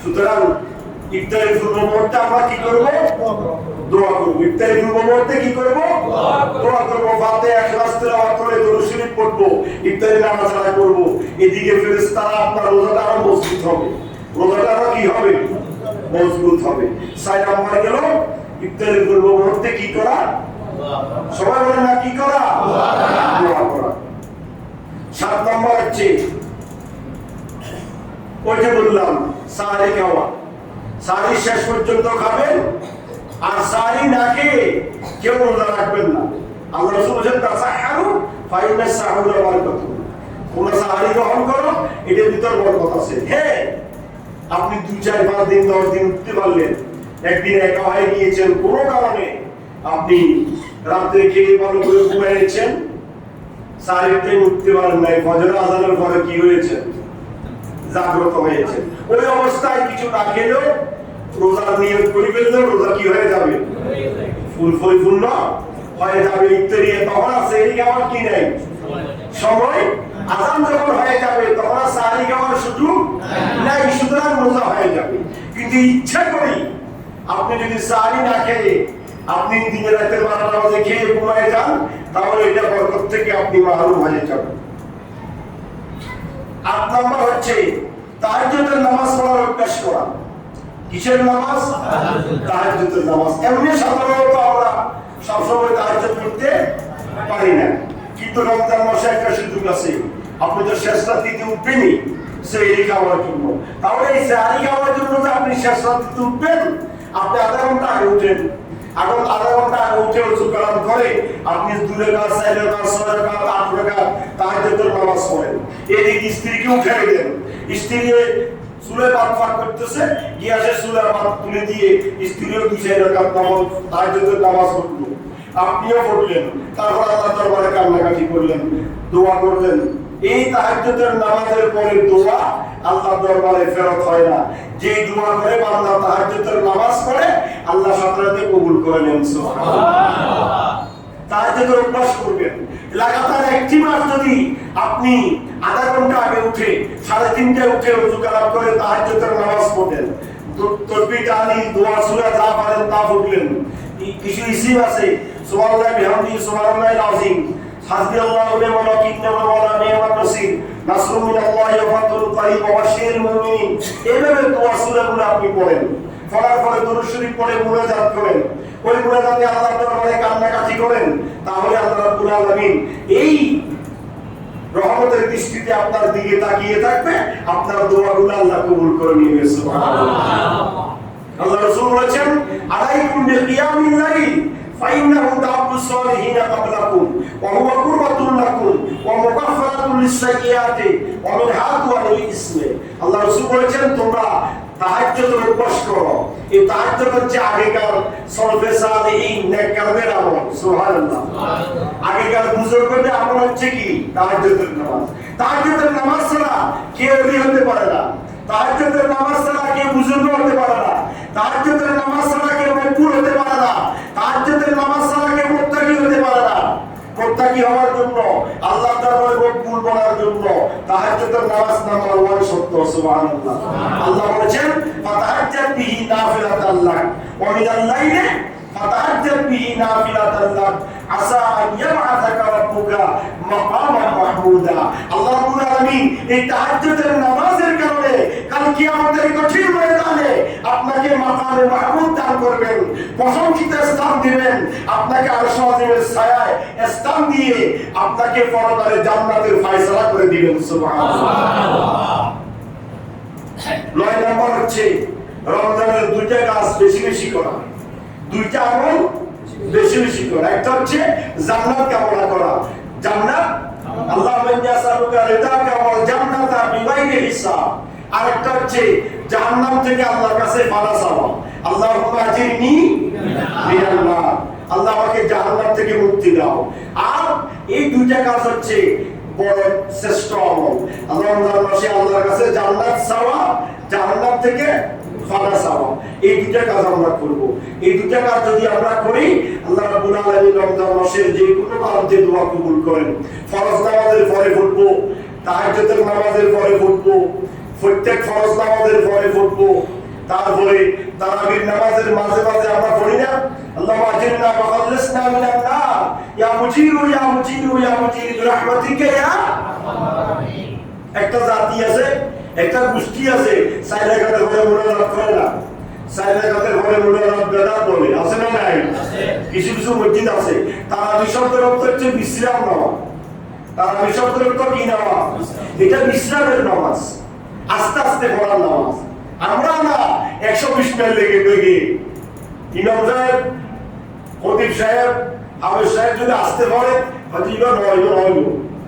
সুতরাং ইফতারের পূর্ব মুহূর্তে আমরা কি করব? দোয়া করব। ইফতারের পূর্ব মুহূর্তে কি করব? দোয়া করব। ফাতিহা ইখলাস তেলাওয়াত করে দরুদ শরীফ পড়ব, ইফতারি নামাজ করব। এদিকে ফেরেশতারা আপনার রোজাটা আরো মজবুত হবে, রোজাটা আরো কি হবে? মজবুত হবে। 6 নম্বর গেল ইফতারের পূর্ব মুহূর্তে কি করা? সবাই বলেন না, কি করা? দোয়া করা। 7 নম্বর হচ্ছে ওই যে বললাম সাহারি খাওয়া। সাহারি শেষ পর্যন্ত খাবেন, আর সাহারি না খেয়ে কেউ রোজা রাখবেন না। আল্লাহ রাসূল বলেছেন তাসাহহারু ফাইন্না সাহুরা বারাকাতুহু, তোমরা সাহারি গ্রহণ করো, এটার ভিতর বরকত আছে। হ্যাঁ, আপনি 2, 4, 5 দিন 10 দিন উঠতে পারলেন, একদিন একা হয়ে গিয়েছেন কোনো কারণে, আপনি রাতে খেয়ে ভালো করে ঘুমিয়েছেন, সাহারিতে উঠতে পারেন নাই, ফজর আযানের পরে কি হয়েছে? জাগ্রত হয়েছে। ওই অবস্থায় কিছু না খেলেও রোজার নিয়ত করে ফেললেও রোজা কি হয়ে যাবে? পরিপূর্ণ হয়ে যাবে। ইফতারি তখন আছে এই খাওয়ার কি নেই সময়, আযান যখন হয়ে যাবে তখন আর সাহারি খাওয়ার সুযোগ নাই, সুতরাং রোজা হয়ে যাবে। কিন্তু ইচ্ছা করি আপনি যদি সাহারি না খেয়ে আপনি দিনের রাতের 12টা বাজে খেয়ে ঘুমায় যান, তাহলে এটা বরকত থেকে আপনি মাহরুম হয়ে যাবেন। 8 নম্বর হচ্ছে তাহাজ্জুদের নামাজ পড়ার অভ্যাস করা। কিসের নামাজ? তাহাজ্জুদের নামাজ। এমনি সাধারণত আমরা সবসময় তাহাজ্জুদ পড়তে পারি না, কিন্তু রমজান মাসে একটা সুযোগ আছে, আপনি তো শেষ রাত্রিতে উঠবেনই সেহরি খাওয়ার জন্য। তাহলে এই সেহরি খাওয়ার জন্য যে আপনি শেষ রাত্রিতে উঠবেন, আপনি আধা ঘন্টা আগে উঠেন। এখন আধা ঘন্টা আগে উঠে ওযু কালাম করে আপনি 2 রাকাত 4 রাকাত 6 রাকাত 8 রাকাত তাহাজ্জুদের নামাজ পড়েন। এদিকে স্ত্রীকে উঠাই দেন, স্ত্রী চুলে পাত ফাঁক করতেছে, গিয়াসে চুলে পাত তুলে দিয়ে স্ত্রীও 2-4 রাকাত নামাজ তাহাজ্জুদের নামাজ পড়ল, আপনিও পড়লেন, তারপর আল্লাহর দরবারে কান্নাকাটি করলেন, দোয়া করলেন। এই তাহাজ্জুদের নামাজের পরে দোয়া আল্লাহর দরবারে ফেরত হয় না। যে দোয়া করে বান্দা তাহাজ্জুদের নামাজ পড়ে, আল্লাহ সাথে সাথে কবুল করে নেন। সুবহানাল্লাহ। তাহাজ্জুদের অভ্যাস করবেন। লাগাতার একটি মাস যদি আপনি আধা ঘন্টা আগে উঠে 3:30টায় উঠে ওযু কালাম করে তাহাজ্জুদের নামাজ পড়েন, তাকবীর তাহলিল দোয়া সূরা যা পারেন তা পড়লেন, কিছু ইসিম আছে সুবহানাল্লাহি বিহামদিহি সুবহানাল্লাহিল আযীম, হাসবিয়াল্লাহু ওয়া নি'মাল ওয়াকিল ওয়া নি'মান নাসির, নাসরুম মিনাল্লাহি ওয়া ফাতহুন কারীব ওয়া বাশশিরিল মুমিনিন। এইভাবে দোয়া সূরাগুলো আপনি পড়েন, পড়ার পরে দরুদ শরীফ পড়ে মুনাজাত করেন, ওই মুনাজাতে আল্লাহর দরবারে কান্নাকাটি করেন, তাহলে আল্লাহ রাব্বুল আলামিন এই রহমতের দৃষ্টিতে আপনার দিকে তাকিয়ে থাকবে, আপনার দোয়াগুলো আল্লাহ কবুল করে নেবে। সুবহানাল্লাহ। আল্লাহ রাসূল বলেছেন, আলাইকুম বিকিয়ামিল লাইল ফাইন্নাহু দা'বুস সালিহিনা ক্বাবলাকুম ওয়া হুয়া কুরবাতুন লাকুম ওয়া মুকাফফারাতুন লিস-সাইয়্যাতি ওয়া মিনহাতু আনিল ইসমি। আল্লাহ রাসূল বলেছেন তোমরা তাহাজ্জুদের অভ্যাস করো। এই তাহাজ্জুদ হচ্ছে আগেকার সলফে সালেহিন নেককারদের আমল। সুবহানাল্লাহ। আগেকার বুজুর্গদের আমল হচ্ছে কি? তাহাজ্জুদের নামাজ। তাহাজ্জুদের নামাজ ছাড়া কেউ ওলি হতে পারে না। তাহাজ্জুদের নামাজ ছাড়া কেউ বুজুর্গ হতে পারে না। তাহাজ্জুদের নামাজ ছাড়া কেউ মকবুল হতে পারে না। তাহাজ্জুদের নামাজ ছাড়া কেউ মুত্তাকি হতে পারে না। মুত্তাকি হওয়ার জন্য, আল্লাহর দরবারে মকবুল বনার জন্য তাহাজ্জুদের নামাজ নাম্বার 1 শর্ত। সুবহানাল্লাহ। আল্লাহ বলেছেন ফাতাহাজ্জাত বিহি নাফিলাতাল লাক ওয়া মিনাল লাইলি ফাতাহাজ্জাত বিহি নাফিলাতাল লাক আসা আন ইয়াবআসাকা রাব্বুকা মাকামান মাহমুদা। আল্লাহ রাব্বুল আলামিন এই তাহাজ্জুদের নামাজের কারণে কাল কিয়ামতের কঠিন ময়দানে আপনাকে মাকামে মাহমুদ দান করবেন, প্রশংসিত স্থান দিবেন, আপনাকে আরশ আজিমের ছায়ায় স্থান দিয়ে আপনাকে পরকালে জান্নাতের ফয়সালা করে দিবেন। সুবহানাল্লাহ। 9 নম্বর হচ্ছে রমজানের দুইটা কাজ বেশি বেশি করা, দুইটা আমল বেশি বেশি করা। একটা হচ্ছে জান্নাত কামনা করা। জান্নাত আল্লাহুম্মা ইন্নী আসআলুকা রিদাকা ওয়াল জান্নাতা বিগাইরি হিসাব। আরেকটা হচ্ছে জাহান্নাম থেকে আল্লাহর কাছে পানা চাওয়া। আল্লাহুম্মা আজিরনি মিনান নার। আল্লাহ আমাকে জাহান্নাম থেকে মুক্তি দাও। আর এই দুইটা কাজ হচ্ছে বড় শ্রেষ্ঠ আমল। রমজান মাসে আল্লাহর কাছে জান্নাত চাওয়া, জাহান্নাম থেকে পানা চাওয়া, এই দুইটা কাজ আমরা করব। এই দুইটা কাজ যদি আমরা করি আল্লাহ রাব্বুল আলামিন রমজান মাসের যে কোনো বান্দে দোয়া কবুল করেন। ফরজ নামাজের পরে পড়বো, তাহাজ্জুদের নামাজের পরে পড়বো, প্রত্যেক ফরজ নামাজের পরে পড়বো, তারপরে তারাবির নামাজের মাঝে মাঝে আমরা পড়ি না আল্লাহুম্মা আজিরনা ওয়া খাল্লিসনা মিনান নার ইয়া মুজিরু ইয়া মুজিরু ইয়া মুজিরু বিরহমাতিকা ইয়া আমিন। একটা জাতি আছে, একটা গোষ্ঠী আছে, সাইরাকাতের পরে মুনাজাত করে না। সাইরাকাতের পরে মুনাজাত বেদাত বলে, আছে না নাই? আছে। কিছু কিছু মসজিদ আছে তারাবি শব্দের অর্থ হচ্ছে বিশ্রাম নেওয়া। তারাবি শব্দের অর্থ কি নেওয়া? এটা বিশ্রামের নামাজ, আস্তে আস্তে পড়ার নামাজ। আমরা না 120 মিনিট লেগে লেগে ইমাম সাহেব, খতিব সাহেব, হাফেজ সাহেব যদি আসতে পারে হয়তো ইমাম নয়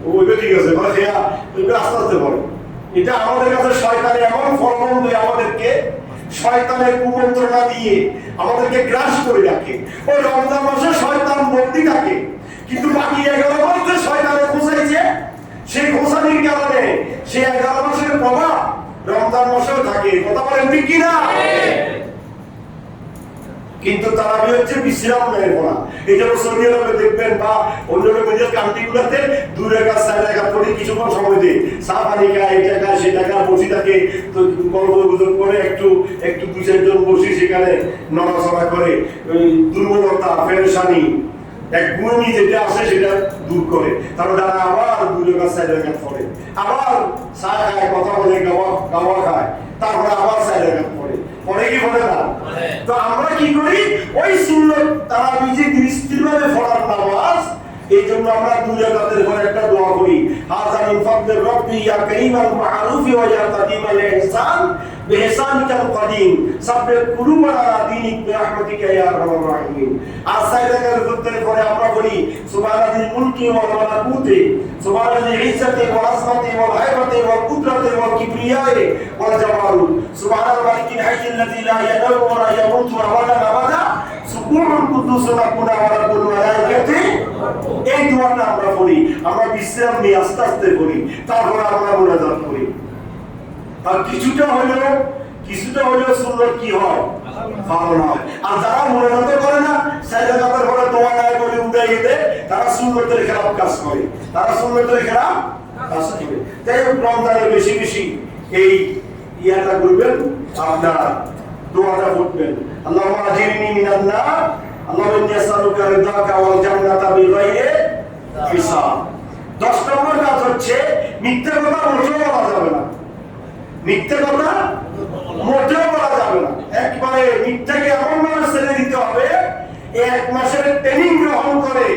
ওইটা ঠিক আছে, মানে সেয়া ওইটা আস্তে আস্তে পড়ে। এটা আমাদের কাছে শয়তানে এমন ফলন দিয়ে আমাদেরকে শয়তানের কুমন্ত্রণা দিয়ে আমাদেরকে গ্রাস করে রাখে। ওই রমজান মাসে শয়তান বন্দী থাকে, কিন্তু বাকি 11 মাসে শয়তানে খোঁচাইছে। সেই খোঁচানির কারণে সেই 11 মাসের প্রভাব রমজান মাসেও থাকে। কথা বলেন ঠিক কিনা? কিন্তু তারাবি হচ্ছে বিশ্রাম নেয় পড়া। এই জন্য সৌদি আরবে দেখবেন বা অন্যান্য মিডল কান্ট্রিগুলোতে 2 রাকাত 4 রাকাত পড়ে কিছুক্ষণ সময় দিয়ে চা পানি খায়, এটা খায় সেটা খায়, বসে থাকে, তো গল্প গুজব করে একটু 2-4 জন বসে সেখানে নড়াচড়া করে ওই দুর্বলতা পেরেশানি এক গুণী যেটা আছে সেটা দূর করে। তারপর তারা আবার 2 রাকাত 4 রাকাত পড়ে, আবার চা খায়, কথা বলে, গাওয়া খায়, তারপরে আবার 4 রাকাত পড়ে। পড়ে কি পড়ে না? তো আমরা কি করি? ওই সুন্নত তারাবি যে দৃষ্টিভাবে পড়ার নামাজ, এই জন্য আমরা 2 রাকাতের পরে একটা দোয়া করি, হাযা মিন ফাদলির রাব্বি ইয়া কারীমাল মা'রুফি ওয়া ইয়া কাদিমাল ইহসান বিহসানিকাল কদিম সাব্বির কুলুবানা আলা দীনিক বিরহমাতিকা ইয়া আরহামার রাহিমিন। আর 4 রাকাতের পরে আমরা বলি সুবহানাল মুলকি ওয়া মালাকুতি সুবহানাল ইজ্জতি ওয়া আযমতি ওয়া হাইবাতি ওয়া কুদরাতি ওয়া কিবরিয়াই ওয়া জামালুত সুবহানাল মালিকিল হাইয়্যিল্লাযী লা ইয়ামুতু ওয়া লা ইয়ামুতু আবাদান আবাদা সুবহানাল কুদ্দুসুর রাব্বুনা ওয়া রাব্বুল মালাইকাতি। এই দোয়াটা আমরা পড়ি, আমরা বিশ্রাম নিয়ে আস্তে আস্তে পড়ি, তারপর আমরা মুনাজাত করি। আর কিছুটা হলেও সুন্নাত কি হয়? পালন হয়। আর যারা মুনাজাত করে না, 4 রাকাতের পরে দোয়া না করে উঠাই দেয়, তারা সুন্নতের খেলাফ কাজ করে, তাই রমজানে বেশি বেশি এই ইয়াটা করবেন, আপনার দোয়াটা পড়বেন। আল্লাহুম্মা আজিরনি মিনান নার আল্লাহুম্মা ইন্নী আসআলুকা রিদাকা ওয়াল জান্নাতা বিগাইরি হিসাব। 10 নম্বর কাজ হচ্ছে মিথ্যা কথা মোটেও বলা যাবে না। মিথ্যা কথা মোটেও বলা যাবে না। একবারে মিথ্যাকে এমন ভাবে ছেড়ে দিতে হবে, 1 মাসের ট্রেনিং গ্রহণ করে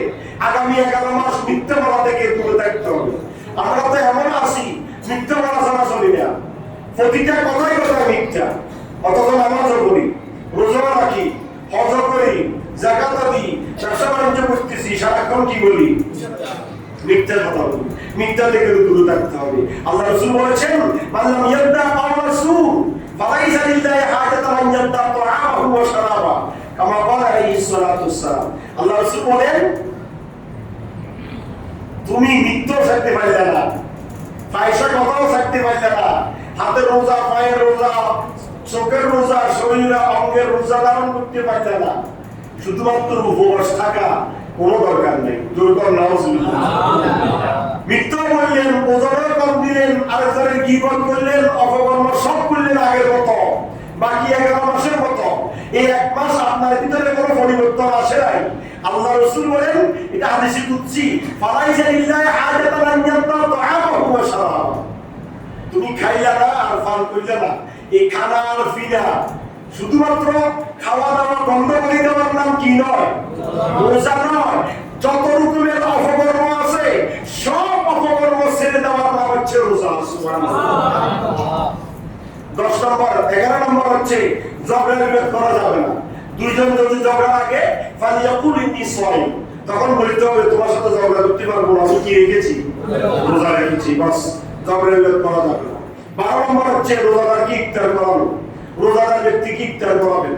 আগামী 11 মাস মিথ্যা বলা থেকে দূরে থাকতে হবে। আমরা তো এমন আছি মিথ্যা বলা ছাড়া চলি না, প্রতিটা কথাই মিথ্যা। অথচ নামাজও করি, রোজা রাখি, হজ করি, যাকাত দিই, ব্যবসা বাণিজ্য করতেছি, সারাক্ষণ কি বলি? মিথ্যা কথা বলি। মিথ্যা থেকে দূরে থাকতে হবে। আল্লাহ রাসূল বলেছেন, মান লাম ইয়াদা কাওলা সু ফালাইসা লিল্লাহি হাজাতুন আন ইয়াদা তাআমাহু ওয়া শারাবা, কামা ক্বালা আলাইহিস সালাতু ওয়াসসালাম। আল্লাহ রাসূল বলেন, তুমি মিথ্যা থাকতে পারলে না, ফাহিশা কথাও থাকতে পারলে না, হাতের রোজা, পায়ের রোজা, চোখের রোজা, শরীরের অঙ্গের রোজা ধারণ করতে পারলে না, শুধুমাত্র উপবাস থাকা কোনো দরকার নেই। দুর্গর নাউজুবিল্লাহ। মিথ্যা বললেন, ওজনের কম দিলেন, আরেকজনের গীবত করলেন, অপকর্ম সব করলেন আগের মতো, বাকি 11 মাসের মতো। এই 1 মাস আপনার ভিতরে কোনো পরিবর্তন আসে নাই। আল্লাহ রাসূল বলেন, এটা হাদিসে কুদসি, ফালাইসা লিল্লাহি হাজাতুন আন ইয়াতা তাআমাহু ওয়া শারাবা। তুমি খাইলা না আর পান কইলা না, এই খানা আর পিনা, শুধুমাত্র খাওয়া দাওয়া বন্ধ করে দেওয়ার নাম কি নয়? রোজা নয়। যত রকমের অপকর্ম আছে সব অপকর্ম ছেড়ে দেওয়ার নাম হচ্ছে রোজা। সুবহানাল্লাহ। 10 নম্বর, 11 নম্বর হচ্ছে ঝগড়া বিবাদ করা যাবে না। দুইজন যদি ঝগড়া লাগে, ফালিয়াকুল ইন্নী সাইম, তখন বলতে হবে তোমার সাথে ঝগড়া করতে পারবো না, আমি কি রেখেছি? রোজা রেখেছি। বাস, ঝগড়া বিবাদ করা যাবে না। 12 নম্বর হচ্ছে রোজাদারকে ইফতার করানো। রোজাদার ব্যক্তিকে ইফতার করাবেন,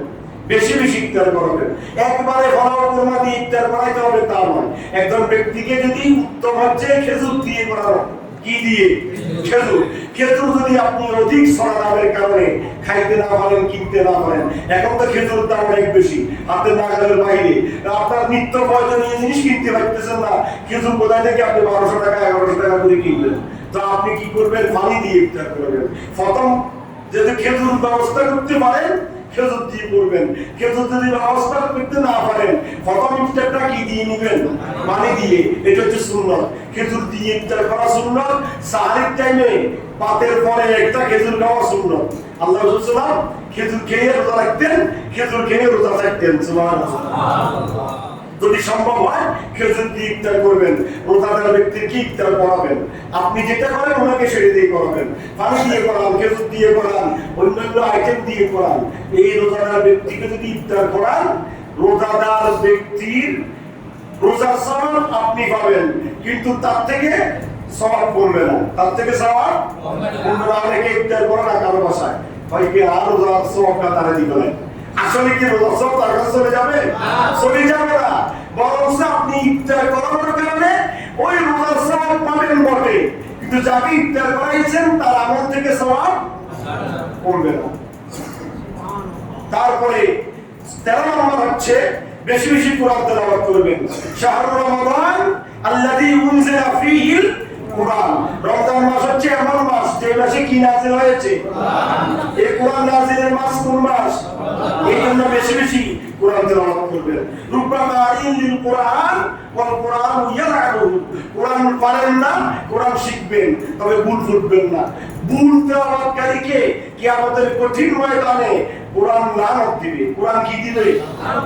বেশি বেশি ইফতার করাবেন। একবারে ফলাও কুরমা দিয়ে ইফতার করাইতে হবে তা নয়। একজন ব্যক্তিকে যদি উত্তম হচ্ছে খেজুর দিয়ে করানো। কি দিয়ে? খেজুর। খেজুর যদি আপনি অধিক সরা দামের কারণে খাইতে না পারেন, কিনতে না পারেন, এখন তো খেজুর দাম অনেক বেশি, হাতের নাগালের বাইরে, আপনার নিত্য প্রয়োজনীয় জিনিস কিনতে পারতেছেন না, খেজুর কোথায় থেকে আপনি 1200 টাকা 1100 টাকা করে কিনবেন? তো আপনি কি করবেন? পানি দিয়ে ইফতার করবেন। প্রথম যদি খেজুর ব্যবস্থা করতে পারেন, খেজুর দিয়ে করবেন। খেজুর যদি ব্যবস্থা করতে না পারেন, প্রথম ইফতারটা কি দিয়ে নেবেন? পানি দিয়ে। এটা হচ্ছে সুন্নাত। খেজুর দিয়ে ইফতার করা সুন্নাত। সাহারির টাইমে পাতের পরে একটা খেজুর খাওয়া সুন্নাত। আল্লাহ রাসূল সাল্লাল্লাহু আলাইহি ওয়াসাল্লাম খেজুর খেয়ে রোজা রাখতেন, খেজুর খেয়ে রোজা থাকতেন। সুবহানাল্লাহ। যদি সম্ভব হয় খেজুর দিয়ে ইফতার করবেন। রোজাদার ব্যক্তিকে ইফতার করাবেন। আপনি যেটা করেন ওনাকে সেটা দিয়ে করাবেন। পানি দিয়ে করান, খেজুর দিয়ে করান, অন্যান্য আইটেম দিয়ে করান। এই রোজাদার ব্যক্তিকে যদি ইফতার করান, রোজাদার ব্যক্তির রোজার সওয়াব আপনি পাবেন, কিন্তু তার থেকে সওয়াব কমবে না। তার থেকে সওয়াব কমবে না। অনেকে ইফতার করে না কারো বাসায়, ভাই কি আর রোজার সওয়াবটা তারা দিবে না। আসলে কি রোজার সওয়াব তার কাছে চলে যাবে? চলে যাবে না। বরং আপনি ইফতার করানোর কারণে ওই রোজার সওয়াব পাবেন বটে, কিন্তু যাকে ইফতার করাইছেন তার আমল থেকে সওয়াব কমবে না। তারপরে 13 নম্বর হচ্ছে বেশি বেশি কোরআন তেলাওয়াত করবেন। শাহরুর রমাদান আল্লাযী উনজিলা ফীহিল কোরআন। রমজান মাস হচ্ছে এমন মাস যে মাসে কি নাযিল হয়েছে? কোরআন। এই কোরআন নাযিলের মাস কোন মাস? এই জন্য বেশি বেশি কোরআন তেলাওয়াত করবেন। রুব্বামা আলিল কোরআন ওয়াল কোরআন ইয়ালাহু। কোরআন পারেন না, কোরআন শিখবেন, তবে ভুল ফুটবেন না। ভুল তেলাওয়াতকারীকে কিয়ামতের কঠিন ময়দানে কোরআন লানত দিবে। কোরআন কি দিবে?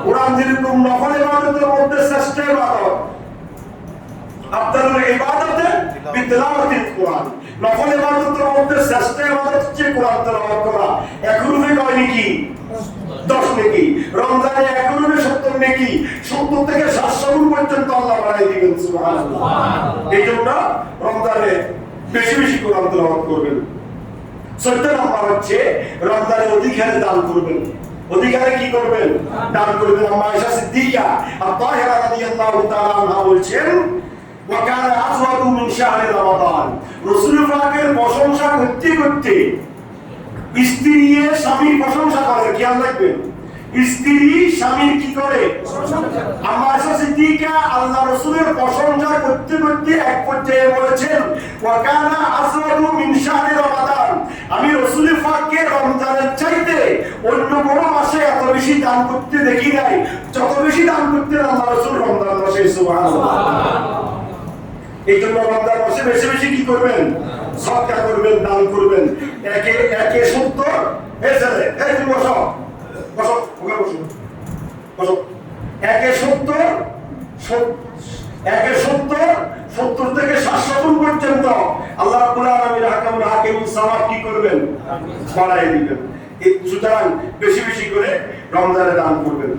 কোরআন যেরকম নফল ইবাদতের মধ্যে শ্রেষ্ঠ ইবাদত, আফদালুল ইবাদাতে বিতিলাওয়াতিল কোরআন, নফল ইবাদতের মধ্যে শ্রেষ্ঠ ইবাদত হচ্ছে কোরআন তেলাওয়াত করা। এক রূপে কয় নেকি? 10 নেকি। রমজানে এক রূপে 70 নেকি, 70 থেকে 700 গুণ পর্যন্ত আল্লাহ বাড়াই দিবেন। সুবহানাল্লাহ। এইজন্য রমজানে বেশি বেশি কোরআন তেলাওয়াত করবেন। 14 নম্বর হচ্ছে রমজানে অধিকারে দান করবেন। অধিকারে কি করবেন? দান করবেন। আম্মা আয়েশা সিদ্দিকা আত-তাহিরা রাদিয়াল্লাহু তাআলা আনহা বলেন, ওয়া কানা আজওয়াজু মিন শাহরি রমাদান। রাসূল পাকের প্রশংসা করতে করতে স্ত্রী স্বামীর প্রশংসা করে। খেয়াল রাখবেন, স্ত্রী স্বামীর কি করে? আম্মা আয়েশা সিদ্দিকা আল্লাহ রাসূলের প্রশংসা করতে করতে এক পর্যায়ে বলেছেন, ওয়া কানা আজওয়াজু মিন শাহরি রমাদান। আমি রাসূল পাককে রমজানের চাইতে অন্য কোন মাসে এত বেশি দান করতে দেখি নাই যত বেশি দান করতেন আল্লাহ রাসূল রমজান মাসে। সুবহানাল্লাহ। এই জন্য রমজান মাসে বেশি বেশি কি করবেন? সদকা করবেন, দান করবেন। একে 70 এই ছেলে এই তুমি বসো বসো ওকে বসো বসো। একে 70 থেকে 700 গুণ পর্যন্ত আল্লাহ রাব্বুল আলামিন হাকামুল হাকিমুস সওয়াব কি করবেন? বাড়াই দিবেন। এই সুতরাং বেশি বেশি করে রমজানে দান করবেন।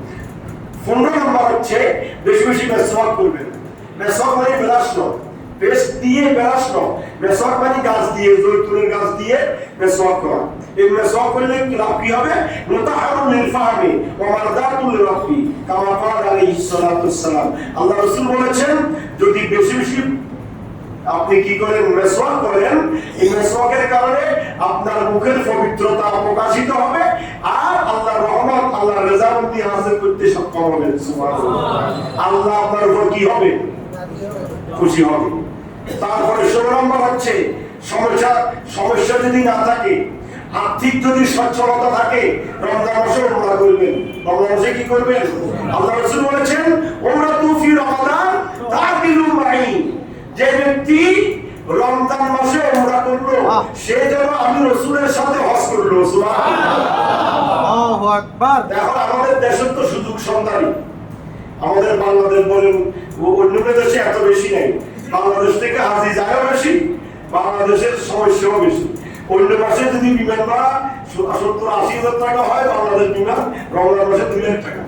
15 নম্বর হচ্ছে বেশি বেশি মেসওয়াক করবেন। মেসওয়াক মানে ব্রাশ নয়, পেস্ট দিয়ে ব্রাশ নয়, মেসওয়াক মানে গাছ দিয়ে, জৈতুনের গাছ দিয়ে মেসওয়াক করা। এই মেসওয়াক করলে লাভ কি হবে? মুতাহারুল লিল ফাহমি ওয়া মারদাতুল লিরাব্বি কামা ক্বালা আলাইহিস সালাতু ওয়াসসালাম। আল্লাহ রাসূল বলেছেন, যদি বেশি বেশি আপনি কি করেন? মেসওয়াক করেন, এই মেসওয়াকের কারণে আপনার মুখের পবিত্রতা প্রকাশিত হবে আর আল্লাহর রহমত, আল্লাহর রেজামন্দি হাসিল করতে সক্ষম হবেন। সুবহানাল্লাহ। আল্লাহ আপনার উপর কি হবে? খুশি হবে। তারপরে 16 নম্বর হচ্ছে সমস্যা যদি না থাকে, আর্থিক যদি সচ্ছলতা থাকে, রমজান মাসে উমরা করবেন। রমজান মাসে কি করবেন? আল্লাহ রাসূল বলেছেন, উমরাতু ফি রমাদান তাকিলু মাই। যে ব্যক্তি রমজান মাসে উমরা করলো, সে যেন আমি রাসূলের সাথে হজ করলো। সুবহানাল্লাহ, আল্লাহু আকবার। দেখো আমাদের দেশের তো সুযোগ সন্ধানী, আমাদের বাংলাদেশ বলেন, অন্য দেশে এত বেশি নাই। বাংলাদেশ থেকে হাজি যায়ও বেশি, বাংলাদেশের সমস্যাও বেশি। অন্য মাসে যদি বিমান ভাড়া 70-80 হাজার টাকা হয়, বাংলাদেশ বিমান রমজান মাসে 2 লাখ টাকা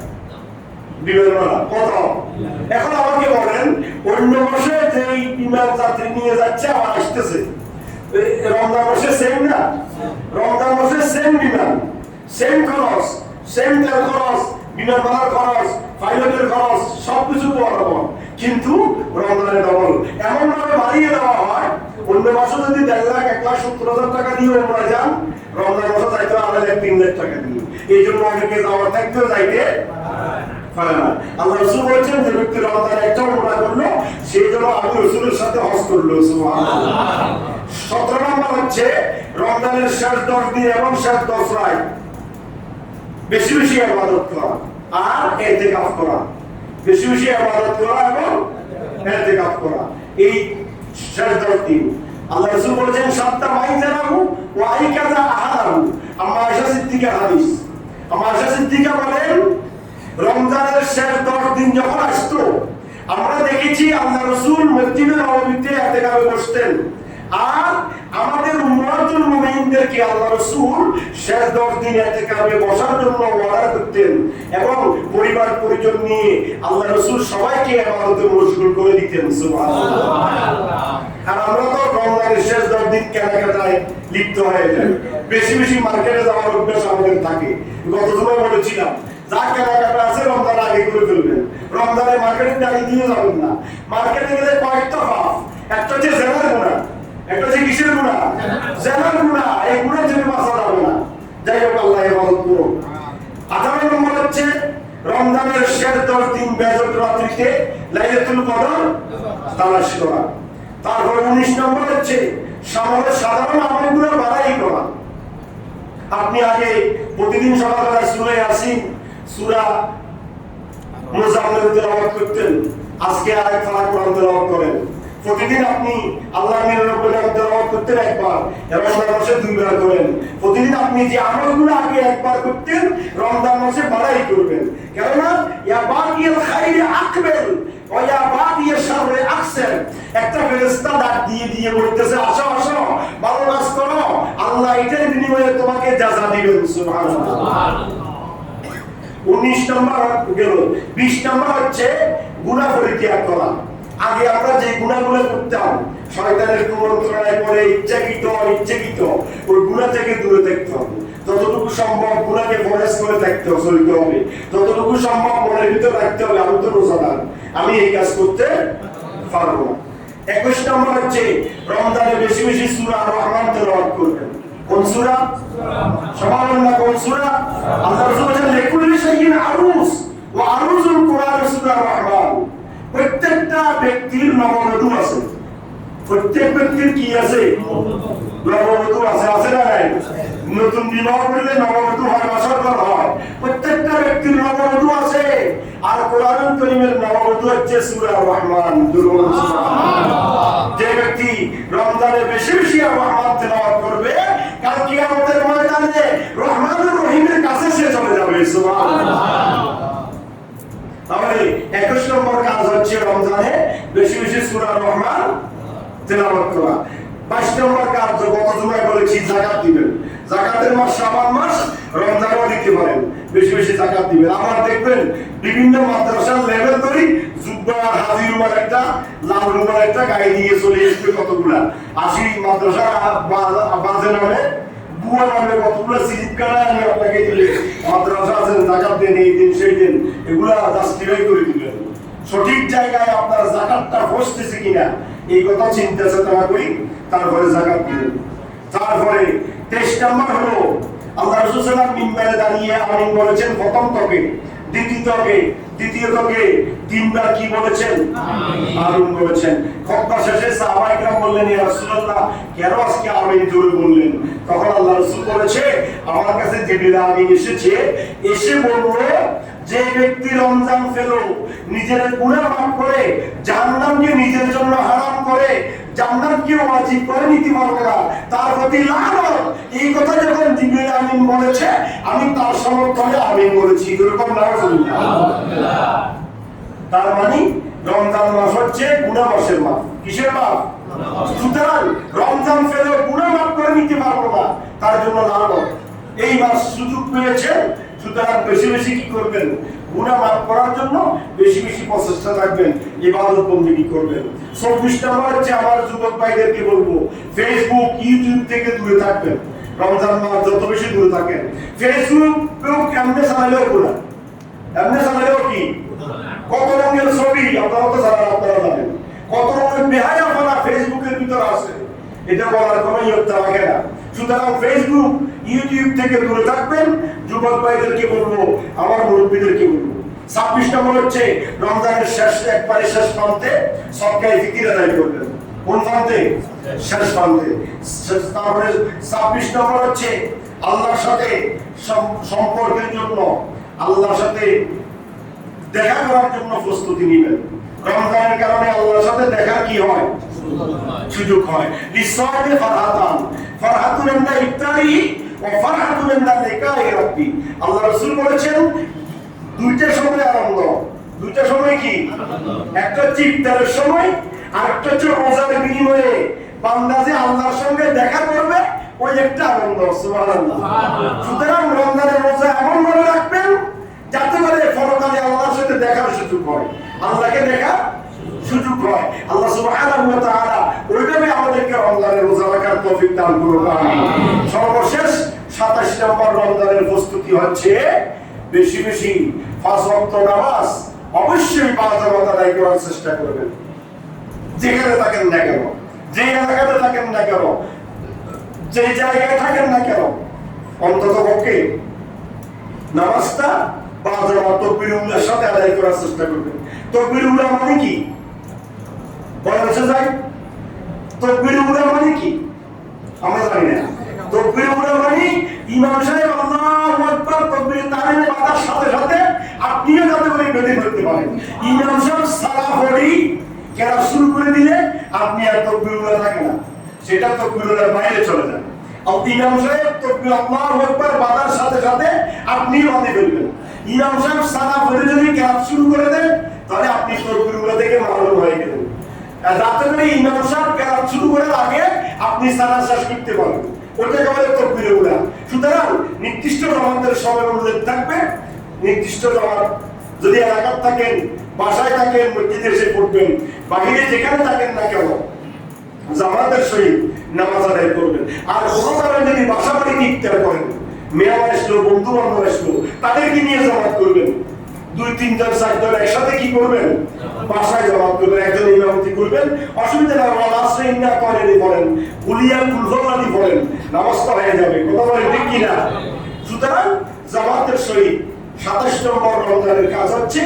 বিমান ভাড়া। কত? এখন আমাকে বলেন, অন্য মাসে যে বিমান যাত্রী নিয়ে যাচ্ছে আবার আসতেছে, রমজান মাসে সেম না? রমজান মাসে সেম বিমান, সেম খরচ, সেম তেল খরচ, বিমান ভাড়ার খরচ, পাইলটের খরচ, সবকিছু বরাবর, কিন্তু রমজানে ডবল। এমন ভাবে বাড়িয়ে দেওয়া হয়, অন্য মাসে যদি 1.5 লাখ 1,70,000 টাকা দিয়ে উমরা যান, রমজান মাসে যাইতে 2.5-3 লাখ টাকা দিয়ে। এই জন্য অনেকে যাওয়ার থাকতেও যাইতে পারে না। আল্লাহ রাসূল বলেছেন, যে ব্যক্তি রমজানে একটা উমরা করলো, সেই জন্য আমি রাসূলের সাথে হজ করলো। সুবহানাল্লাহ। 17 নম্বর হচ্ছে রমজানের শেষ 10 দিন এবং শেষ 10 রাত বেশি বেশি ইবাদত করা আর ইতিকাফ করা। বেশি বেশি ইবাদত করা এবং ইতিকাফ করা, এই শেষ 10 দিন। আল্লাহ রাসূল বলেছেন, সাতটা মাইজারাহু ওয়া আইকাযা আহাদাহু। আম্মা আয়েশা সিদ্দিকা হাদিস। আম্মা আয়েশা সিদ্দিকা বলেন, রমজানের শেষ 10 দিন যখন আসতো, আমরা দেখেছি আল্লাহ রাসূল মসজিদে নববীতে ইতিকাফে বসতেন আর আমাদের উম্মাতুল মুমিনদেরকে আল্লাহ রাসূল শেষ 10 দিন ইতিকাফে বসার জন্য ওয়াদা করতেন এবং পরিবার পরিজন নিয়ে আল্লাহ রাসূল সবাইকে ইবাদতে মশগুল করে দিতেন। সুবহানাল্লাহ। আর আমরা তো রমজানের শেষ 10 দিন কেনাকাটায় লিপ্ত হয়ে যাই, বেশি বেশি মার্কেটে যাওয়ার অভ্যাস আমাদের থাকে। গত জুমায় বলেছিলাম, যা কেনাকাটা আছে রমজান আগে করে ফেলবেন, রমজানে মার্কেটে দাঁড়িয়ে দিয়ে যাবেন না। মার্কেটে গেলে কয়েকটা পাপ, একটা হচ্ছে জেনার গুনাহ, একটা হচ্ছে কিসের গুনাহ? জেনার গুনাহ। এই গুনাহ থেকে বাঁচা যাবে না। যাই হোক, আল্লাহ ইবাদত করুন। 18 নম্বর হচ্ছে রমজানের শেষ 10 দিন বেজত রাত্রিতে লাইলাতুল কদর তালাশ করা। তারপর 19 নম্বর হচ্ছে সাধারণ আমলগুলো বাড়াই করা। আপনি আগে প্রতিদিন সকালবেলা সূরা ইয়াসিন, সূরা মুজাম্মিল তেলাওয়াত করতেন, আজকে আরেক পারা কোরআন তেলাওয়াত করেন। প্রতিদিন আপনি আল্লাহর নিরানব্বই নাম তেলাওয়াত করতেন একবার, রমজান মাসে 2 বার করেন। প্রতিদিন আপনি যে আমলগুলো আগে একবার করতেন, রমজান মাসে বাড়াই করবেন। কেননা ইয়া বাকিয়াল খাইরি আকবাল ওয়া ইয়া বাকিয়াশ শাররি আকসার। একটা ফেরেশতা ডাক দিয়ে দিয়ে বলতেছে, আসো আসো, ভালো কাজ করো, আল্লাহ এটার বিনিময়ে তোমাকে জাযা দিবেন। সুবহানাল্লাহ। 19 নম্বর গেল। 20 নম্বর হচ্ছে গুনাহ পরিত্যাগ করা। আগে আমরা যে গুনাহগুলো করতাম, শয়তানের কুমন্ত্রণায় পড়ে ইচ্ছাকৃত ওই গুনাহ থেকে দূরে থাকতে হবে। যতটুকু সম্ভব গুনাহকে ফরেজ করে থাকতে চলতে হবে, যতটুকু সম্ভব মনের ভিতর রাখতে হবে, আমি তো রোজাদার, আমি এই কাজ করতে পারবো না। 21 নম্বর হচ্ছে রমজানে বেশি বেশি সূরা রহমান তেলাওয়াত করবেন। কোন সূরা? সুবহানাল্লাহ। কোন সূরা? আল্লাহ রাসূল বলেছেন, লিকুল্লি শাইইন আরুস ওয়া আরুজুল কুরআন সূরা রহমান। প্রত্যেকটা ব্যক্তির নববধূ আছে। প্রত্যেক ব্যক্তির কি আছে? নববধূ আছে। আছে না নাই? নতুন বিবাহ করলে নববধূ হয়, বাসরঘর হয়। প্রত্যেকটা ব্যক্তির নববধূ আছে। আর কোরআনুল কারীমের নববধূ হচ্ছে সূরা রহমান। যে ব্যক্তি রমজানে বেশি বেশি রহমান তেলাওয়াত করবে, কাল কিয়ামতের ময়দানে রহমানুর রহিমের কাছে সে চলে যাবে। সুবহানাল্লাহ। তাহলে 21 নম্বর কাজ হচ্ছে রমজানে বেশি বেশি সূরা রহমান তেলাওয়াত করা। 22 নম্বর কাজ গত জুমায় বলেছি, যাকাত দিবেন। যাকাতের মাস শাবান মাস, রমজানও দিতে পারেন। বেশি বেশি জাকাত দিবেন। আবার দেখবেন বিভিন্ন মাদ্রাসার লেভেল ধরি জুব্বা হাজি রুমাল একটা লাল রুমাল একটা গায়ে দিয়ে চলে আসবে কতগুলা, 80 মাদ্রাসা বাজে নামে বুয়া নামে কতগুলো সিলিপ কাটা আমি আপনাকে দিলে মাদ্রাসা আছেন জাকাত দেন এই দিন সেই দিন, এগুলা জাস্টিফাই করে দিবেন। সঠিক জায়গায় আপনার জাকাতটা বসতেছে কিনা এই কথা চিন্তা চেতনা করি, তারপরে জাকাত দিবেন। তারপরে 23 নম্বর হলো আল্লাহ রাসূল সাল্লাল্লাহু আলাইহি ওয়াসাল্লাম মিম্বারে দাঁড়িয়ে আমিন বলেছেন প্রথম তকে, দ্বিতীয় তকে তিনবার কি বলেছেন? আমিন বলেছেন। খুতবা শেষে সাহাবায়ে কেরাম বললেন, ইয়া রাসূলুল্লাহ কেন আজকে আমিন জোরে বললেন? তখন আল্লাহ রাসূল বলেছে, আমার কাছে জিবরিল আমিন এসেছে, এসে বলল যে ব্যক্তি রমজান পেল, নিজের গুনাহ মাফ করে, জাহান্নামকে নিজের জন্য হারাম করে, জান্নাতকে ওয়াজিব করে নিতে পারবে না, তার প্রতি লানত। এই কথা যখন জিবরিল আমিন বলেছে, আমি তার সমর্থনে আমিন বলেছি। এরকম নাউজুবিল্লাহ। তার মানে রমজান মাস হচ্ছে গুনাহ মাসের মাস। কিসের মাস? সুতরাং রমজান পেলে গুনাহ মাফ করে নিতে পারবো না, তার জন্য লানত। এই মাস সুযোগ পেয়েছেন, সুতরাং বেশি বেশি কি করবেন? গুনাহ মাফ করার জন্য বেশি বেশি প্রচেষ্টা থাকবেন, ইবাদত বন্দেগী করবেন। 24 নম্বর হচ্ছে আমার যুবক ভাইদেরকে বলবো, ফেসবুক ইউটিউব থেকে দূরে থাকবেন। রমজান মাস যত বেশি দূরে থাকেন, ফেসবুকেও কেমনে চালালেও গুনাহ, এমনি চালালেও কি কত রঙের ছবি আপনারা তো জানেন, আপনারা জানেন কত রঙের বেহায়াপনা ফেসবুকের ভিতর আছে, এটা বলার কোনো ইয়ত্তা রাখে না। সুতরাং ফেসবুক ইউটিউব থেকে দূরে থাকবেন। যুবক ভাইদেরকে বলবো, আমার মুরব্বীদেরকে বলবো। 26 নম্বর হচ্ছে রমজানের একবারে শেষ প্রান্তে সদকায়ে ফিতর আদায় করবেন। কোন প্রান্তে? শেষ প্রান্তে। তারপরে 26 নম্বর হচ্ছে আল্লাহর সাথে সম্পর্কের জন্য, আল্লাহর সাথে দেখা করার জন্য প্রস্তুতি নেবেন। রমজানের কারণে আল্লাহর সাথে দেখা কি হয়? সুযোগ হয়। লিসাইনে ফারহাতান, ফারহাতুন ইনদা ইফতারি ওয়া ফারহাতুন ইনদা লিকাই রাব্বি। আল্লাহ রাসূল বলেছেন দুইটা সময় আনন্দ। দুইটা সময় কি? একটা হচ্ছে ইফতারের সময়, আর একটা হচ্ছে রোজার বিনিময়ে বান্দা যে আল্লাহর সঙ্গে দেখা করবে, ওই একটা আনন্দ। সুবহানাল্লাহ। সুতরাং রমজানের রোজা এমন ভাবে রাখবেন যাতে করে পরকালে আল্লাহর সাথে দেখার সুযোগ হয়, আল্লাহকে দেখার সুযোগ হয়। আল্লাহ সুবহানাহু ওয়া তাআলা ওইভাবে আমাদেরকে রমজানের রোজা রাখার তৌফিক দান করুন। আমিন। সর্বশেষ 27 নম্বর রমজানের প্রস্তুতি হচ্ছে বেশি বেশি 5 ওয়াক্ত নামাজ অবশ্যই 5 ওয়াক্ত আদায় করার চেষ্টা করবেন। যেখানে থাকেন না কেন, যে এলাকাতে থাকেন না কেন, যে জায়গায় থাকেন না কেন, অন্তত পক্ষে নামাজটা 5 ওয়াক্ত তাকবীর উল্লার সাথে আদায় করার চেষ্টা করবেন। তাকবীর উল্লাহ মানে কি? বলেছে যাই তাকবীর উল্লাহ মানে কি? আমরা জানি না। তাকবীর উল্লাহ মানে ইমাম সাহেব আল্লাহু আকবার তাকবীর তাহমিদে বাতার সাথে সাথে আপনিও যাতে করে বেঁধে ধরতে পারেন। ইমাম সাহেব সালাহ পড়ি কেরা শুরু করে দিলে আপনি আর তাকবীর উল্লাহ থাকে না, সেটা তাকবীর উল্লাহর বাইরে চলে যায়। আর ইমাম সাহেব তাকবীর আল্লাহু আকবার বাতার সাথে সাথে আপনিও বাঁধে ফেলবেন। ইমাম সাহেব সালাহ পড়ে যদি কেরা শুরু করে দেন, তাহলে আপনি তাকবীর উল্লাহ থেকে মাহরুম হয়ে গেলেন। যাতে করে ইমাম সাহেব কেরাত শুরু করার আগে আপনি সালাত শেষ করতে পারবেন, ওটাকে বলে তাকবীর উল্লাহ। সুতরাং নির্দিষ্ট জামাতের সময় উল্লেখ থাকবে। নির্দিষ্ট জামাত যদি এলাকায় থাকেন, বাসায় থাকেন, মসজিদে এসে পড়বেন, বাহিরে যেখানে থাকেন না কেন জামাতের সহিত নামাজ আদায় করবেন। আর কোনো কারণে যদি বাসা বাড়িতে ইফতার করেন, মেয়াদ আসলো, বন্ধু বান্ধব আসলো, তাদেরকে নিয়ে জামাত করবেন। 2-3 জন 4 জন একসাথে কি করবেন? বাসায় জামাত করবেন, একজন ইমামতি করবেন। অসুবিধা নাই, ওয়ালাসে ইন্না করেনি বলেন, কুলিয়া কুলহুল্লাহি বলেন, নামাজটা হয়ে যাবে। কথা বলেন ঠিক কি না? সুতরাং জামাতের সহিত 27 নম্বর রমজানের কাজ হচ্ছে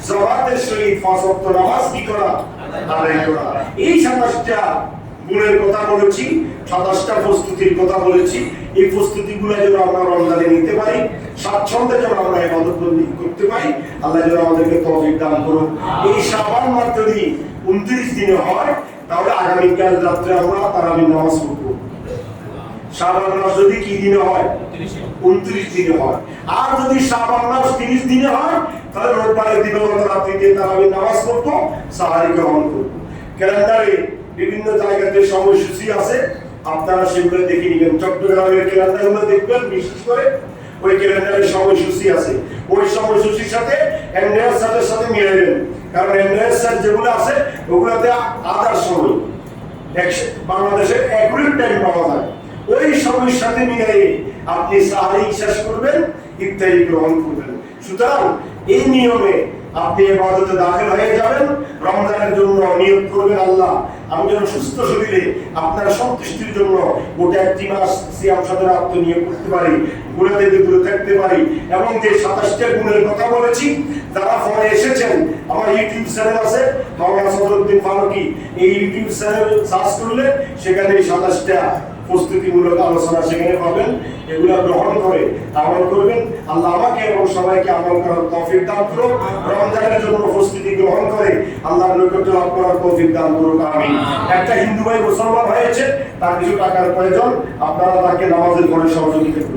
জামাতের সহিত 5 ওয়াক্ত নামাজ কি করা? আদায় করা। এই 27টা গুণের কথা বলেছি, 27টা প্রস্তুতির কথা বলেছি। এই প্রস্তুতিগুলো যেন আমরা রমজানে নিতে পারি, স্বাচ্ছন্দ্যে যেন আমরা ইবাদত বন্দেগী করতে পারি, আল্লাহ যেন আমাদেরকে তৌফিক দান করুন। এই শাবান মাস যদি 29 দিনে হয়, তাহলে আগামীকাল রাত্রে আমরা তারাবির নামাজ পড়ব। শাবান মাস যদি কি দিনে হয়? 29 দিনে হয়। আর যদি শাবান মাস 30 দিনে হয়, তাহলে রোববারের দিবাগত রাত্রিতে তারাবির নামাজ পড়ব, সাহারি গ্রহণ করব। ক্যালেন্ডারে বিভিন্ন জায়গাতে সময়সূচি আছে, আপনারা সেগুলো দেখে নেবেন। চট্টগ্রামের ক্যালেন্ডারগুলো দেখবেন, বিশেষ করে ওই ক্যালেন্ডারের সময়সূচি আছে, ওই সময়সূচির সাথে এনডিআর সাথের সাথে মিলাবেন, কারণ এনডিআর সাথ যেগুলো আছে ওগুলোতে আদার সময় বাংলাদেশের অ্যাকুরেট টাইম পাওয়া যায়, ওই সময়ের সাথে মিলিয়ে আপনি সাহারি শেষ করবেন, ইফতারি গ্রহণ করবেন। সুতরাং এই নিয়মে আপনি ইবাদতে দাখিল হয়ে যাবেন। রমজানের জন্য নিয়ত করবেন, আল্লাহ আমি যেন সুস্থ শরীরে আপনার সন্তুষ্টির জন্য গোটা একটি মাস সিয়াম সাধনা আত্মনিয়োগ করতে পারি, গুণা থেকে দূরে থাকতে পারি। এবং যে 27টা গুণের কথা বলেছি, যারা ফোনে এসেছেন, আমার ইউটিউব চ্যানেল আছে মাওলানা সদরুদ্দিন ফারুকী, এই ইউটিউব চ্যানেল সার্চ করলে সেখানে 27টা প্রস্তুতিমূলক আলোচনা সেখানে পাবেন। এগুলা গ্রহণ করে আমল করবেন। আল্লাহ আমাকে এবং সবাইকে আমল করার তৌফিক দান করুন। রমজানের জন্য প্রস্তুতি গ্রহণ করে আল্লাহর নৈকট্য লাভ করার তৌফিক দান করুন, আমিন। একটা হিন্দু ভাই মুসলমান হয়েছে, তার কিছু টাকার প্রয়োজন, আপনারা তাকে নামাজের পরে সহযোগিতা করুন।